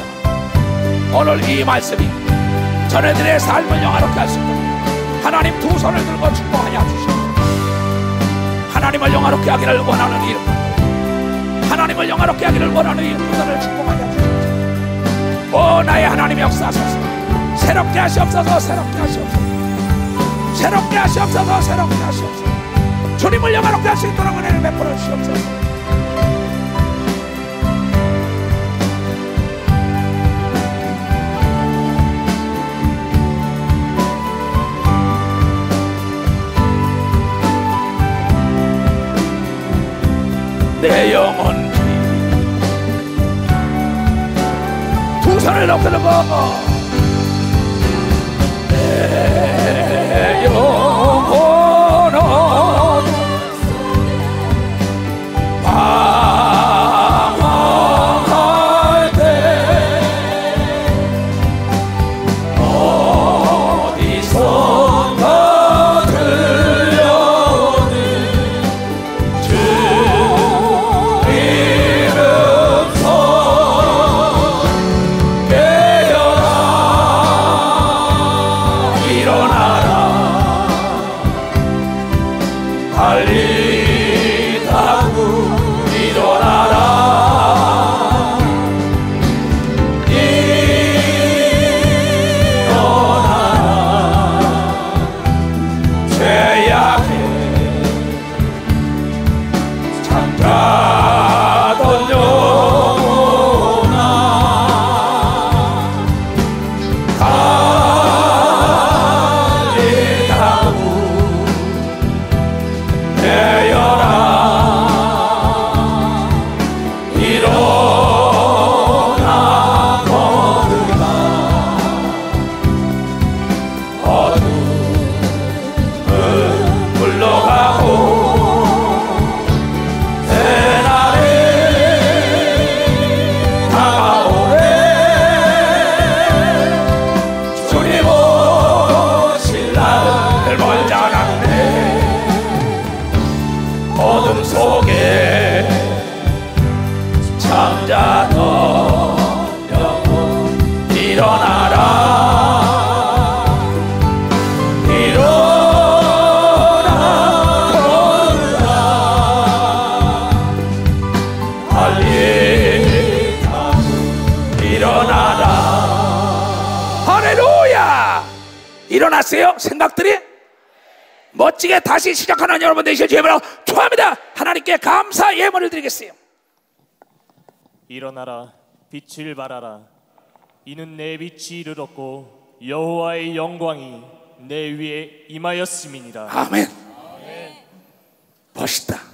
오늘 이 말씀이 저네들의 삶을 영화롭게 할 수 있도록 하나님 두 손을 들고 축복하여 주시옵소서. 하나님을 영화롭게 하기를 원하는 이름, 하나님을 영화롭게 하기를 원하는 이름들을 축복하여 주시옵소서. 오 나의 하나님 역사하소서. 새롭게 하시옵소서. 새롭게 하시옵소서. 새롭게 하시옵소서. 새롭게 하시옵소서. 주님을 영화롭게 할 수 있도록 은혜를 베풀어 주시옵소서. 내 영혼 두 손을 높이 들고, 내 영혼은 방황할 때 어디선가 들려오는 주 일어나 일어나라. 할렐루야. 일어났어요? 생각들이 멋지게 다시 시작하는 여러분 되시길 주님으로 축원합니다. 하나님께 감사 예물을 드리겠어요. 일어나라, 빛을 발하라. 이는 내 빛이 이르렀고 여호와의 영광이 내 위에 임하였음이니라. 아멘. 멋있다.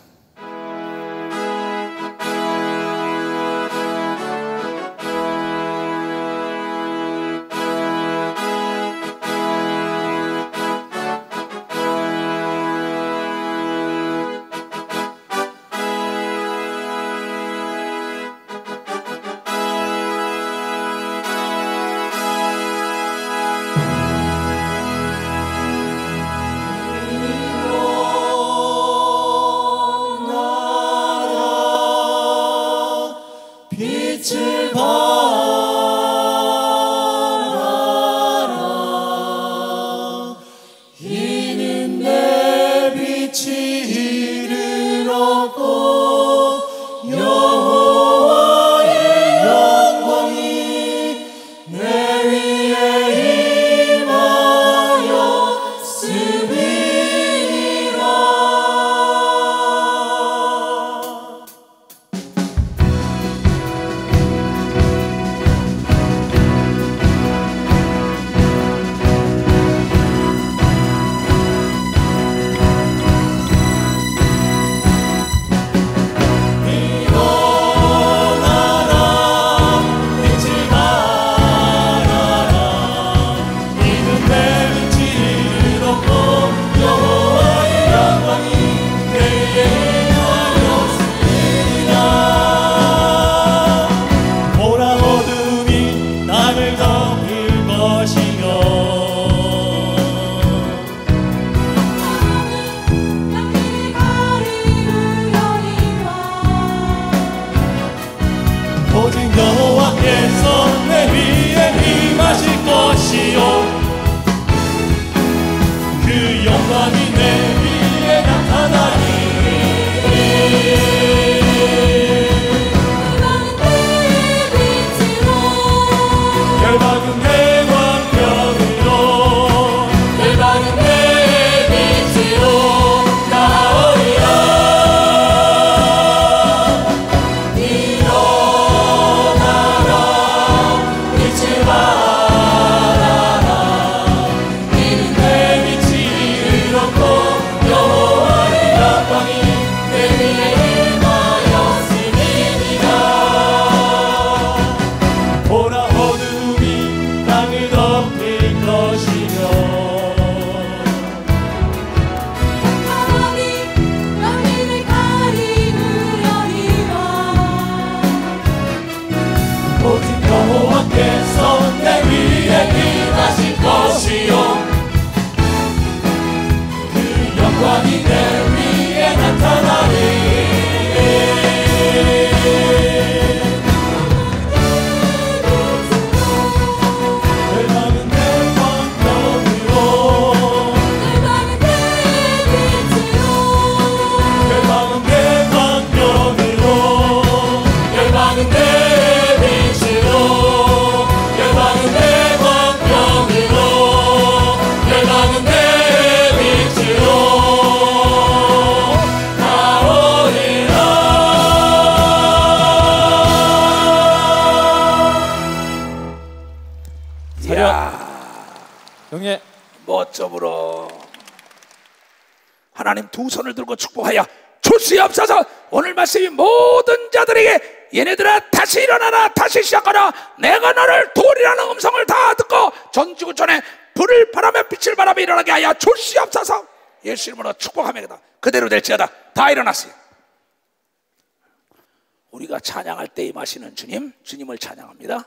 멋져불어. 하나님 두 손을 들고 축복하여 주시옵소서. 오늘 말씀이 모든 자들에게 얘네들아 다시 일어나라, 다시 시작하라, 내가 너를 도우리라는 음성을 다 듣고 전지구촌에 불을 바라며 빛을 바라며 일어나게 하여 주시옵소서. 예수 이름으로 축복합니다. 그대로 될지어다. 다 일어났어요. 우리가 찬양할 때 임하시는 주님, 주님을 찬양합니다.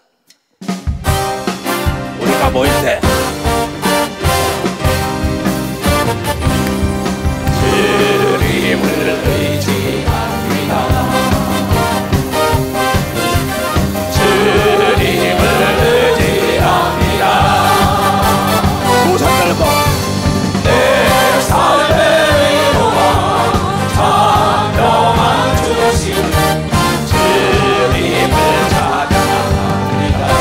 우리가 모일 때 주님을 의지합니다. 주님을 의지합니다. 두 손 들고 내 삶의 위로와 찬양만 주시는 주님을 찬양합니다.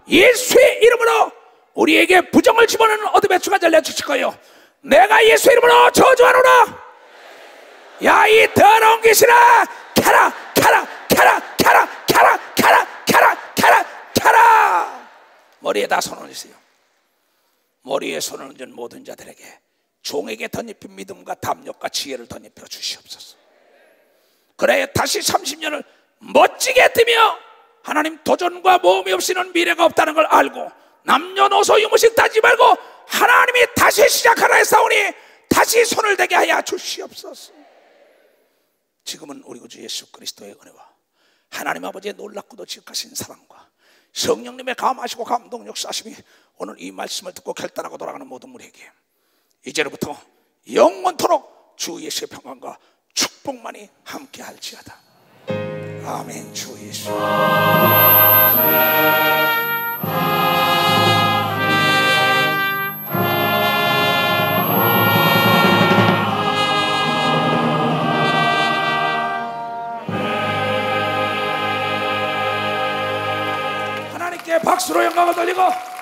예수의 이름으로 우리에게 부정을 집어넣는 어둠의 주관자를 내주실 거예요. 내가 예수의 이름으로 저주하노라. 야, 이 더러운 귀신아, 켜라, 켜라, 켜라, 켜라, 켜라, 켜라, 켜라, 켜라, 켜라. 머리에다 손을 얹으세요. 머리에 손을 얹은 모든 자들에게 종에게 덧입힌 믿음과 담력과 지혜를 덧입혀 주시옵소서. 그래 다시 30년을 멋지게 뛰며 하나님 도전과 모험이 없이는 미래가 없다는 걸 알고 남녀노소 유무식 따지지 말고 하나님이 다시 시작하라 했사오니 다시 손을 대게 하여 주시옵소서. 지금은 우리 구주 예수 그리스도의 은혜와 하나님 아버지의 놀랍고도 지극하신 사랑과 성령님의 감하시고 감동 역사하심이 오늘 이 말씀을 듣고 결단하고 돌아가는 모든 우리에게 이제로부터 영원토록 주 예수의 평강과 축복만이 함께할지어다. 아멘. 주 예수. 하나님께 박수로 영광을 돌리고